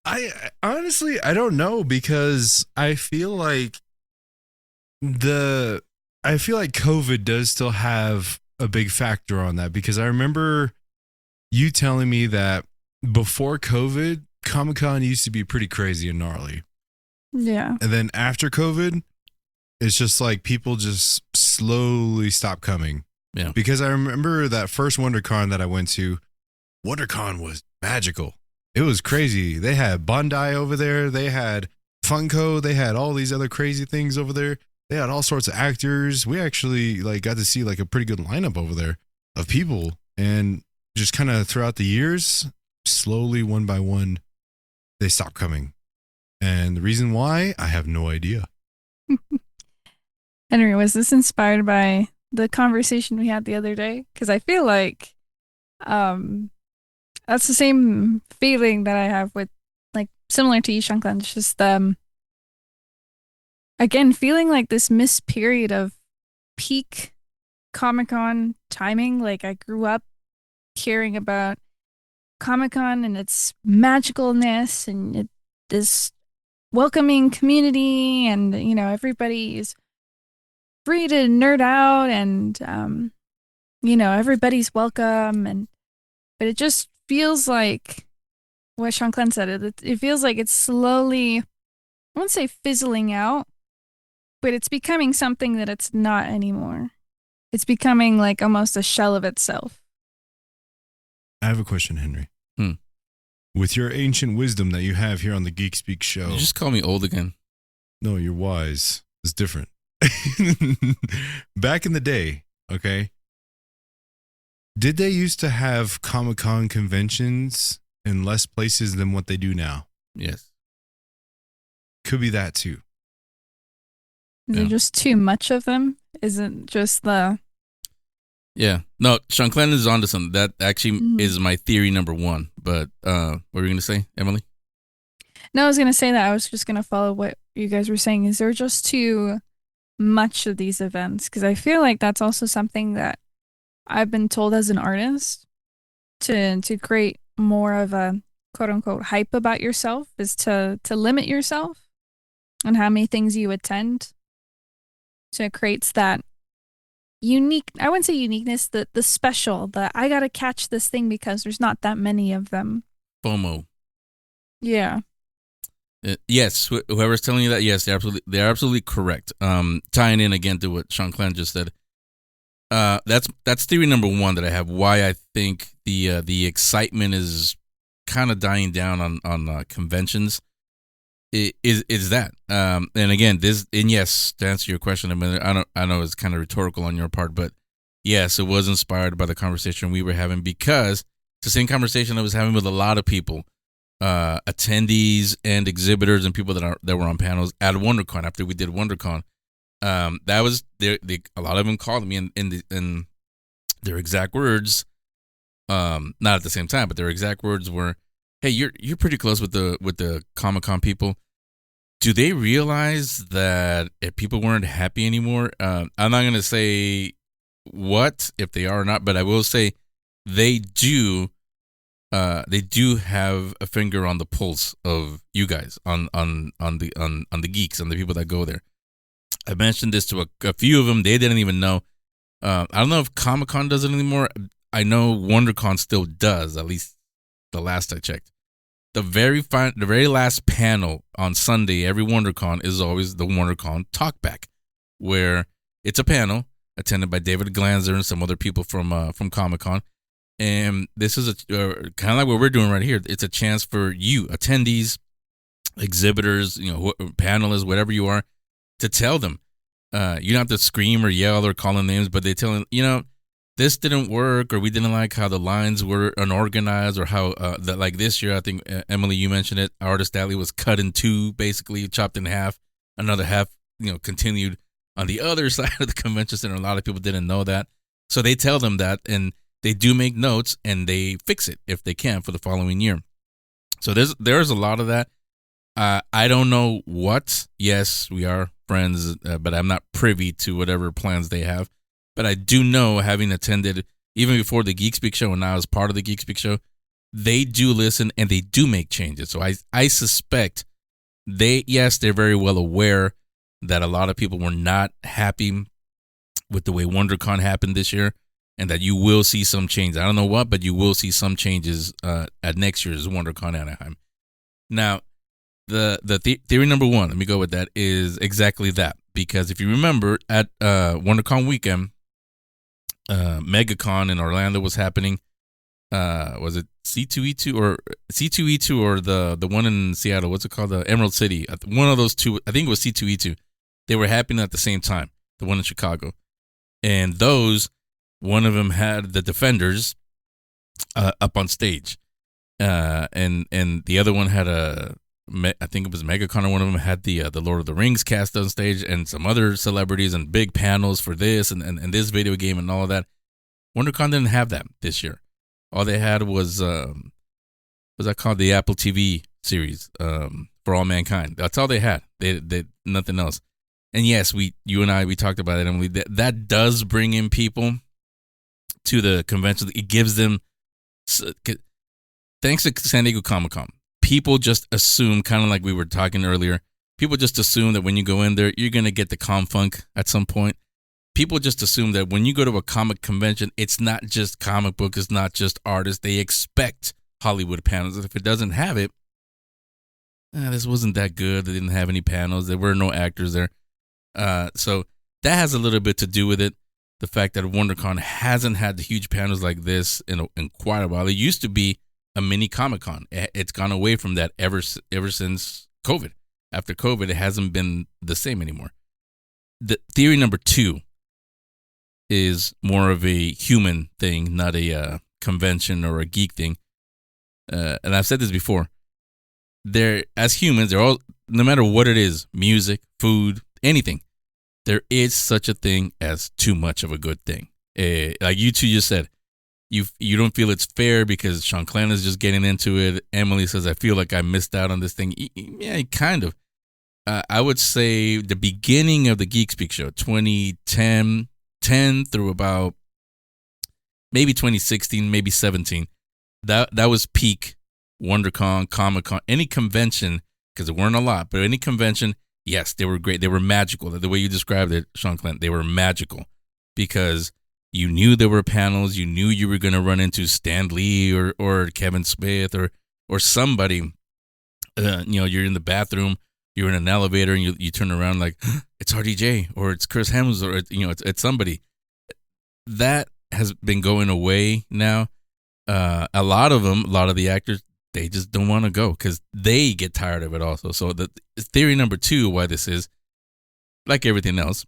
I honestly, I don't know, because I feel like COVID does still have a big factor on that, because I remember you telling me that before COVID, Comic-Con used to be pretty crazy and gnarly. Yeah. And then after COVID, it's just like people just slowly stop coming. Yeah. Because I remember that first WonderCon that I went to, WonderCon was magical. It was crazy. They had Bandai over there. They had Funko. They had all these other crazy things over there. They had all sorts of actors. We actually got to see a pretty good lineup over there of people. And just kind of throughout the years, slowly, one by one, they stopped coming. And the reason why, I have no idea. Henry, was this inspired by the conversation we had the other day? Because I feel like that's the same feeling that I have with, similar to you, Shankland. It's just, again, feeling like this missed period of peak Comic-Con timing. I grew up hearing about Comic-Con and its magicalness and this welcoming community, and everybody is free to nerd out, and everybody's welcome, but it just feels like what Shankland said. It feels like it's slowly I wouldn't say fizzling out, but it's becoming something that it's not anymore. It's becoming like almost a shell of itself. I have a question, Henry. Hmm. With your ancient wisdom that you have here on the Geek Speak show. You just call me old again. No, you're wise. It's different. Back in the day, okay, did they used to have Comic-Con conventions in less places than what they do now? Yes. Could be that too. Is Yeah. there just too much of them? Isn't just the Yeah. No, Sean Clanton is onto something. That actually Mhm. is my theory number one. But what were you going to say, Emily? No, I was gonna say that. I was just gonna follow what you guys were saying. Is there just too much of these events? Because I feel like that's also something that I've been told as an artist to create more of a quote unquote hype about yourself is to limit yourself on how many things you attend. So it creates that unique, I wouldn't say uniqueness, the special, the I gotta catch this thing because there's not that many of them. FOMO. Yeah. Yes, whoever's telling you that, yes, they're absolutely correct. Tying in again to what Sean Clanton just said, that's theory number one that I have. Why I think the excitement is kind of dying down on conventions is that. And again, yes, to answer your question, I mean, I know it's kind of rhetorical on your part, but yes, it was inspired by the conversation we were having because it's the same conversation I was having with a lot of people. Attendees and exhibitors and people that were on panels at WonderCon after we did WonderCon. That was a lot of them called me in their exact words. Not at the same time, but their exact words were, "Hey, you're pretty close with the Comic-Con people. Do they realize that if people weren't happy anymore?" I'm not gonna say what if they are or not, but I will say they do. They do have a finger on the pulse of you guys, on the geeks, and the people that go there. I mentioned this to a few of them. They didn't even know. I don't know if Comic-Con does it anymore. I know WonderCon still does, at least the last I checked. The very last panel on Sunday, every WonderCon is always the WonderCon Talkback, where it's a panel attended by David Glanzer and some other people from Comic-Con. And this is kind of like what we're doing right here. It's a chance for you, attendees, exhibitors, panelists, whatever you are, to tell them. You don't have to scream or yell or call them names, but they tell them, this didn't work, or we didn't like how the lines were unorganized, or how like this year, I think Emily, you mentioned it. Artist Alley was cut in two, basically chopped in half. Another half, continued on the other side of the convention center. A lot of people didn't know that, so they tell them that, and they do make notes and they fix it if they can for the following year. So there's a lot of that. I don't know what. Yes, we are friends, but I'm not privy to whatever plans they have. But I do know, having attended even before the Geek Speak show and now as part of the Geek Speak show, they do listen and they do make changes. So I suspect they're very well aware that a lot of people were not happy with the way WonderCon happened this year, and that you will see some changes. I don't know what, but you will see some changes at next year's WonderCon Anaheim. Now, the theory number one, let me go with that, is exactly that. Because if you remember, at WonderCon weekend, MegaCon in Orlando was happening. Was it C2E2 or the one in Seattle? What's it called? The Emerald City. One of those two. I think it was C2E2. They were happening at the same time. The one in Chicago, and one of them had the Defenders up on stage, and the other one had I think it was MegaCon, or one of them had the Lord of the Rings cast on stage, and some other celebrities and big panels for this and this video game and all of that. WonderCon didn't have that this year. All they had was that called the Apple TV series, For All Mankind. That's all they had. They nothing else. And yes, you and I talked about it, Emily. That does bring in people to the convention. It gives them, thanks to San Diego Comic-Con, people just assume, kind of like we were talking earlier, people just assume that when you go in there, you're going to get the com-funk at some point. People just assume that when you go to a comic convention, it's not just comic book, it's not just artists. They expect Hollywood panels. If it doesn't have it, this wasn't that good. They didn't have any panels. There were no actors there. So that has a little bit to do with it. The fact that WonderCon hasn't had the huge panels like this in quite a while. It used to be a mini Comic-Con. It's gone away from that ever since COVID. After COVID, it hasn't been the same anymore. The theory number 2 is more of a human thing, not a convention or a geek thing. And I've said this before. As humans, they're all, no matter what it is, music, food, anything, there is such a thing as too much of a good thing. Like you two just said, you don't feel it's fair because Sean Clan is just getting into it. Emily says, I feel like I missed out on this thing. Yeah, kind of. I would say the beginning of the Geek Speak show, 2010 through about maybe 2016, maybe 17. That was peak WonderCon, Comic-Con, any convention, because there weren't a lot, but any convention, yes, they were great. They were magical. The way you described it, Sean Clint, they were magical because you knew there were panels. You knew you were going to run into Stan Lee or Kevin Smith or somebody. You're in the bathroom, you're in an elevator, and you turn around like, it's RDJ or it's Chris Hemsworth or it's somebody. That has been going away now. A lot of the actors, they just don't want to go because they get tired of it also. So the theory number 2, why this is, like everything else,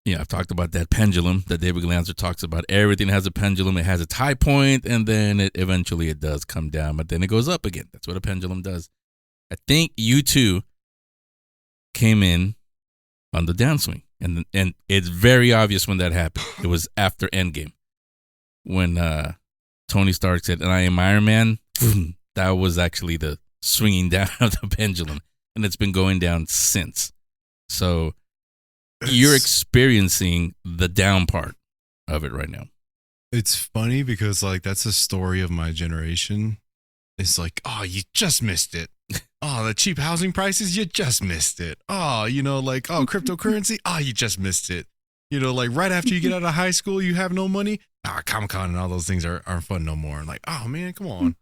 I've talked about that pendulum that David Glanzer talks about. Everything has a pendulum. It has its high point, and then eventually it does come down, but then it goes up again. That's what a pendulum does. I think you two came in on the downswing, and it's very obvious when that happened. It was after Endgame when Tony Stark said, and I am Iron Man. That was actually the swinging down of the pendulum, and it's been going down since. So you're experiencing the down part of it right now. It's funny because like that's a story of my generation. It's like, oh, you just missed it. Oh, the cheap housing prices, you just missed it. Oh, cryptocurrency, oh, you just missed it. Like right after you get out of high school, you have no money. Comic-Con and all those things aren't fun no more. Like, oh man, come on.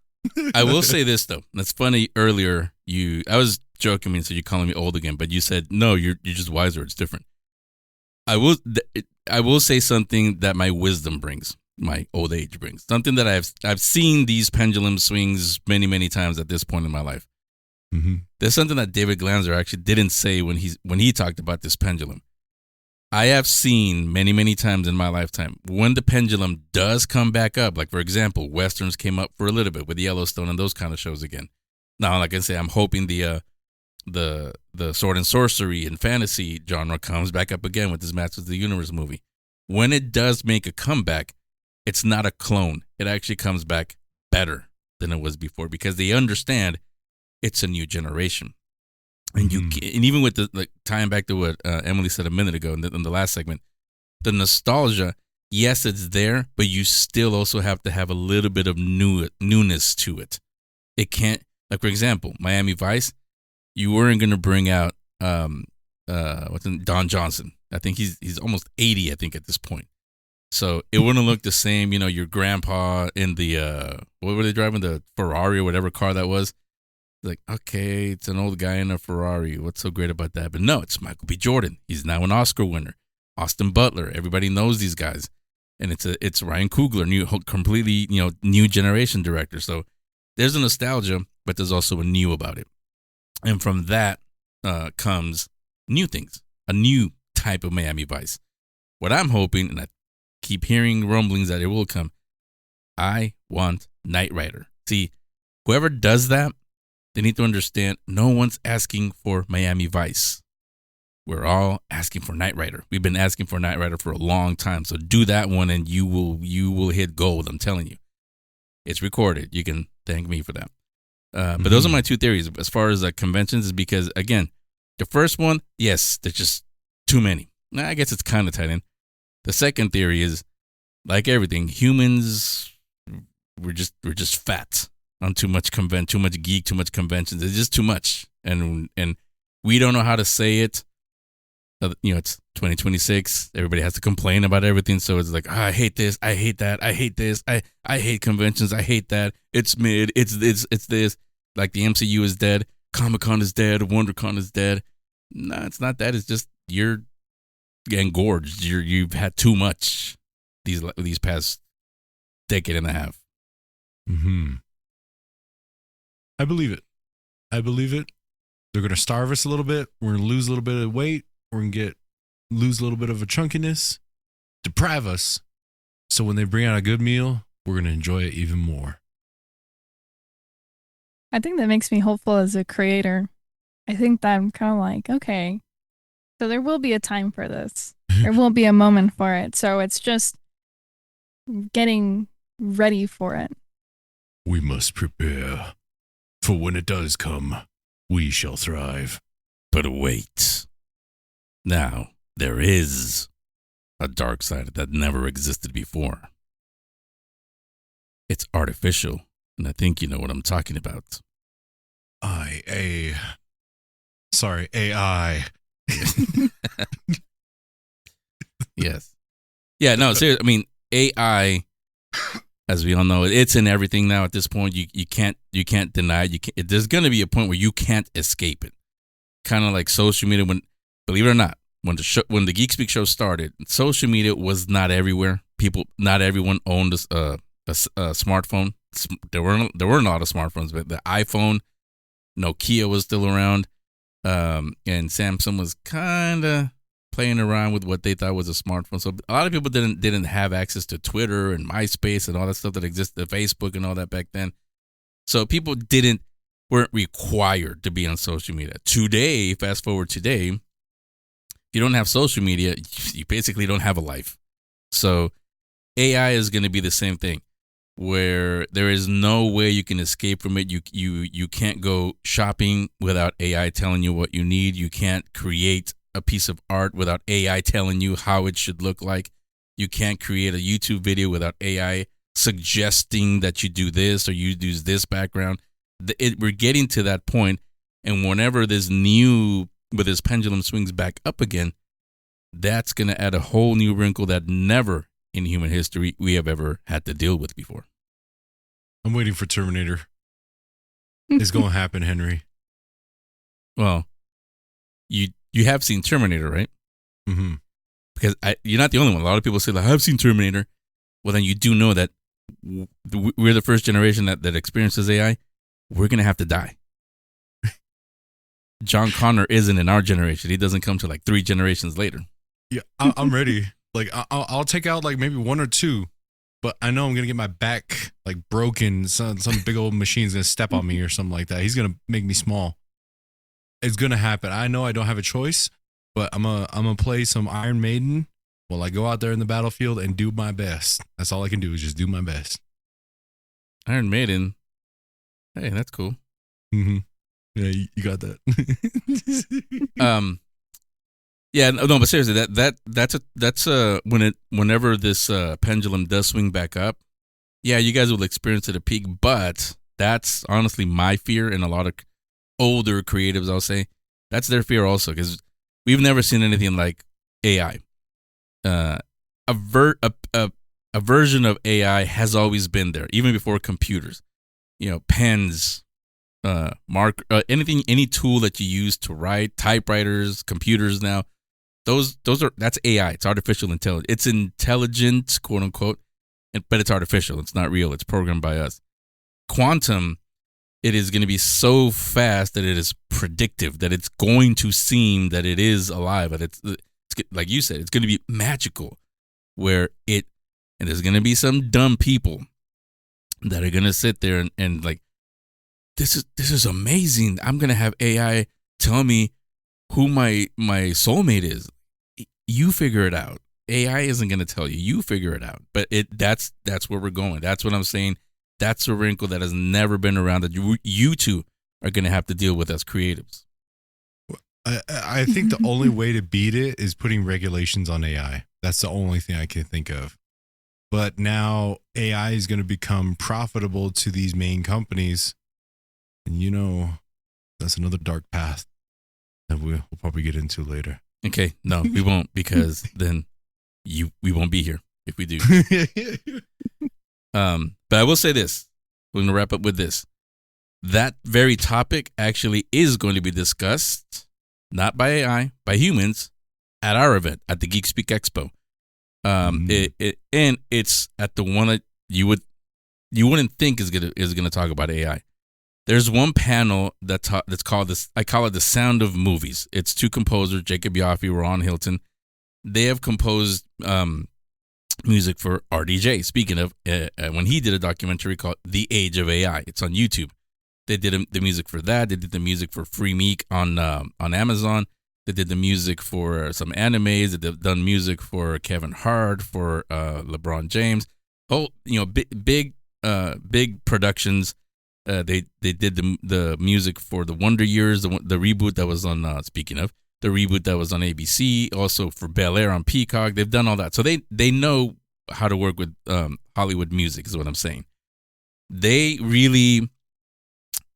I will say this though. That's funny. Earlier, I was joking when you said you're calling me old again, but you said no, you're just wiser. It's different. I will say something that my wisdom brings, my old age brings. Something that I've seen these pendulum swings many, many times at this point in my life. Mm-hmm. There's something that David Glanzer actually didn't say when he talked about this pendulum. I have seen many, many times in my lifetime when the pendulum does come back up, like for example, Westerns came up for a little bit with Yellowstone and those kind of shows again. Now, like I say, I'm hoping the sword and sorcery and fantasy genre comes back up again with this Masters of the Universe movie. When it does make a comeback, it's not a clone. It actually comes back better than it was before because they understand it's a new generation. And and even with the tying back to what Emily said a minute ago in the last segment, the nostalgia, yes, it's there, but you still also have to have a little bit of newness to it. It can't, like for example, Miami Vice, you weren't going to bring out Don Johnson. I think he's almost 80, I think, at this point. So it wouldn't look the same, your grandpa in the what were they driving, the Ferrari or whatever car that was. Like, okay, it's an old guy in a Ferrari. What's so great about that? But no, it's Michael B. Jordan. He's now an Oscar winner. Austin Butler. Everybody knows these guys. And it's Ryan Coogler, completely, new generation director. So there's a nostalgia, but there's also a new about it. And from that comes new things, a new type of Miami Vice. What I'm hoping, and I keep hearing rumblings that it will come, I want Knight Rider. See, whoever does that, they need to understand no one's asking for Miami Vice. We're all asking for Knight Rider. We've been asking for Knight Rider for a long time. So do that one and you will hit gold. I'm telling you. It's recorded. You can thank me for that. But those are my two theories as far as conventions is because, again, the first one, yes, there's just too many. I guess it's kind of tied in. The second theory is, like everything, humans, we're just fat on too much geek, too much conventions. It's just too much, and we don't know how to say it. It's 2026. Everybody has to complain about everything, so it's like, I hate this, I hate that, I hate this, I hate conventions, I hate that. It's mid, it's this. like the MCU is dead, Comic-Con is dead, WonderCon is dead. No, it's not that. It's just you're engorged. You've had too much these past decade and a half. I believe it. They're going to starve us a little bit. We're going to lose a little bit of weight. We're going to lose a little bit of a chunkiness, deprive us. So when they bring out a good meal, we're going to enjoy it even more. I think that makes me hopeful as a creator. I think that I'm kind of like, okay, so there will be a time for this. There will be a moment for it. So it's just getting ready for it. We must prepare, for when it does come, we shall thrive. But wait. Now, there is a dark side that never existed before. It's artificial, and I think you know what I'm talking about. AI. Yes. Yeah, no, seriously. I mean, AI, as we all know, it's in everything now at this point. You can't deny it. There's going to be a point where you can't escape it. Kind of like social media. When, believe it or not, when the Geek Speak show started, social media was not everywhere. Not everyone owned a smartphone. There weren't a lot of smartphones, but the iPhone, Nokia was still around, and Samsung was kind of playing around with what they thought was a smartphone. So a lot of people didn't have access to Twitter and MySpace and all that stuff that existed, Facebook and all that back then. So people weren't required to be on social media. Today, fast forward today, if you don't have social media, you basically don't have a life. So AI is going to be the same thing, where there is no way you can escape from it. You can't go shopping without AI telling you what you need. You can't create a piece of art without AI telling you how it should look like. You can't create a YouTube video without AI suggesting that you do this or you use this background. We're getting to that point, and whenever this pendulum swings back up again, that's going to add a whole new wrinkle that never in human history we have ever had to deal with before. I'm waiting for Terminator. It's going to happen, Henry. Well, you have seen Terminator, right? Mm-hmm. Because you're not the only one. A lot of people say, like, I've seen Terminator. Well, then you do know that we're the first generation that experiences AI. We're going to have to die. John Connor isn't in our generation. He doesn't come to like 3 generations later. Yeah, I'm ready. Like, I'll take out like maybe 1 or 2, but I know I'm going to get my back like broken. Some big old machine's going to step on me or something like that. He's going to make me small. It's going to happen. I know I don't have a choice, but I'm gonna play some Iron Maiden while I go out there in the battlefield and do my best. That's all I can do is just do my best. Iron Maiden. Hey, that's cool. Mm-hmm. Yeah, you got that. Yeah, no, but seriously, that's whenever this pendulum does swing back up, yeah, you guys will experience it at a peak. But that's honestly my fear, and a lot of older creatives, I'll say, that's their fear also, because we've never seen anything like AI. A version of AI has always been there, even before computers. You know, pens, any tool that you use to write, typewriters, computers now, that's AI. It's artificial intelligence. It's intelligent, quote unquote, but it's artificial. It's not real. It's programmed by us. Quantum, it is going to be so fast that it is predictive, that it's going to seem that it is alive. But it's like you said, it's going to be magical, and there's going to be some dumb people that are going to sit there and like, this is amazing. I'm going to have AI tell me who my soulmate is. You figure it out. AI isn't going to tell you. You figure it out. But that's where we're going. That's what I'm saying. That's a wrinkle that has never been around that you two are going to have to deal with as creatives. I think the only way to beat it is putting regulations on AI. That's the only thing I can think of. But now AI is going to become profitable to these main companies. And that's another dark path that we'll probably get into later. Okay, no, we won't, because then we won't be here if we do. But I will say this. We're going to wrap up with this. that very topic actually is going to be discussed, not by AI, by humans, at our event at the Geek Speak Expo. And it's at the one that you wouldn't think is gonna talk about AI. There's one panel that's called this. I call it the Sound of Movies. It's two composers, Jacob Yaffe, Ron Hilton. They have composed music for RDJ. Speaking of, when he did a documentary called The Age of AI, it's on YouTube. They did the music for that. They did the music for Free Meek on Amazon. They did the music for some animes. They've done music for Kevin Hart, for LeBron James. Big productions. They did the music for the Wonder Years, the reboot that was on. Speaking of the reboot that was on ABC, also for Bel Air on Peacock. They've done all that, so they know how to work with Hollywood music. Is what I'm saying. They really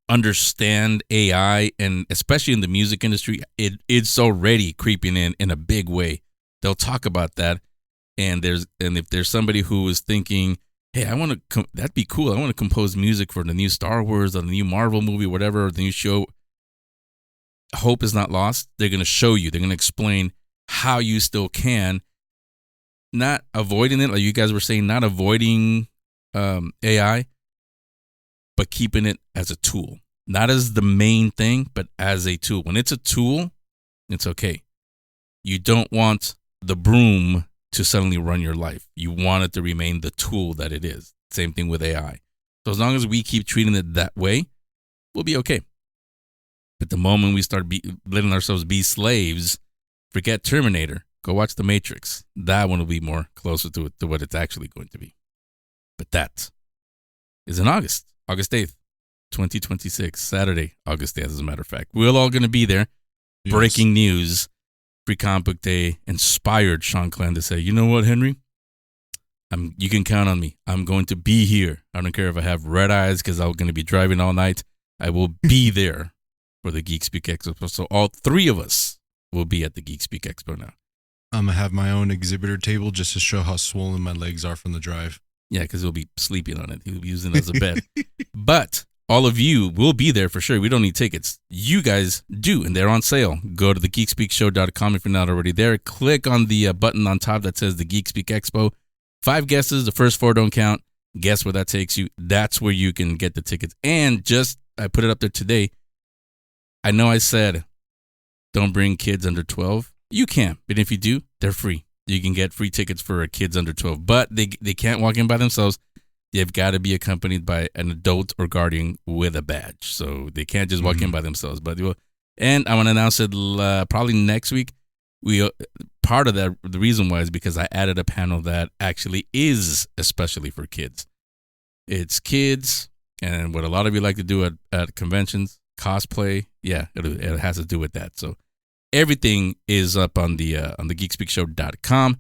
understand AI, and especially in the music industry, it's already creeping in a big way. They'll talk about that, and if there's somebody who is thinking, hey, that'd be cool. I want to compose music for the new Star Wars or the new Marvel movie, whatever, or the new show. Hope is not lost. They're going to show you. They're going to explain how you still can, not avoiding it, like you guys were saying, not avoiding AI, but keeping it as a tool. Not as the main thing, but as a tool. When it's a tool, it's okay. You don't want the broom to suddenly run your life. You want it to remain the tool that it is. Same thing with AI. So as long as we keep treating it that way, we'll be okay. But the moment we start letting ourselves be slaves, forget Terminator, go watch The Matrix. That one will be more closer to what it's actually going to be. But that is in August 8th, 2026, Saturday, August 8th, as a matter of fact. We're all going to be there. Yes. Breaking news. Free Comic Book Day inspired Sean Clan to say, you know what, Henry? You can count on me. I'm going to be here. I don't care if I have red eyes because I'm going to be driving all night. I will be there for the Geek Speak Expo. So all three of us will be at the Geek Speak Expo now. I'm going to have my own exhibitor table just to show how swollen my legs are from the drive. Yeah, because he'll be sleeping on it. He'll be using it as a bed. But all of you will be there for sure. We don't need tickets. You guys do, and they're on sale. Go to thegeekspeakshow.com if you're not already there. Click on the button on top that says the Geek Speak Expo. 5 guesses. The first 4 don't count. Guess where that takes you. That's where you can get the tickets. And I put it up there today. I know I said don't bring kids under 12. You can, but if you do, they're free. You can get free tickets for kids under 12, but they can't walk in by themselves. They've got to be accompanied by an adult or guardian with a badge. So they can't just walk in by themselves. And I want to announce it probably next week. Part of that, the reason why is because I added a panel that actually is especially for kids. It's kids, and what a lot of you like to do at conventions, cosplay. Yeah, it has to do with that. So everything is up on the geekspeakshow.com.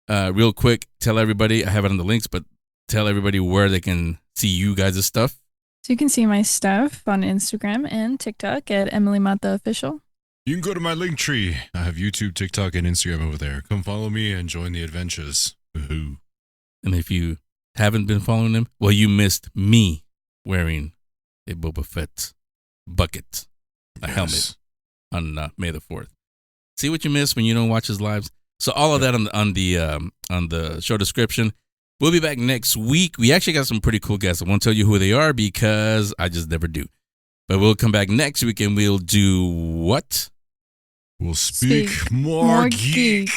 Real quick, tell everybody, I have it on the links, but tell everybody where they can see you guys' stuff. So you can see my stuff on Instagram and TikTok at Emily Mata Official. You can go to my link tree. I have YouTube, TikTok, and Instagram over there. Come follow me and join the adventures. Woohoo. And if you haven't been following them, well, you missed me wearing a Boba Fett bucket, a helmet on May the 4th. See what you miss when you don't watch his lives. So all of that on the show description. We'll be back next week. We actually got some pretty cool guests. I won't tell you who they are because I just never do. But we'll come back next week and we'll do what? We'll speak more geek.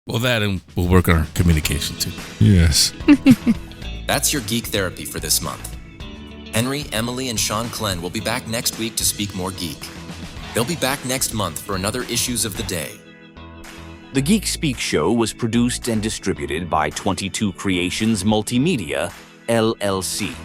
Well, that, and we'll work on our communication too. Yes. That's your geek therapy for this month. Henry, Emily, and Sean Clen will be back next week to speak more geek. They'll be back next month for another Issues of the Day. The Geek Speak Show was produced and distributed by 22 Creations Multimedia, LLC.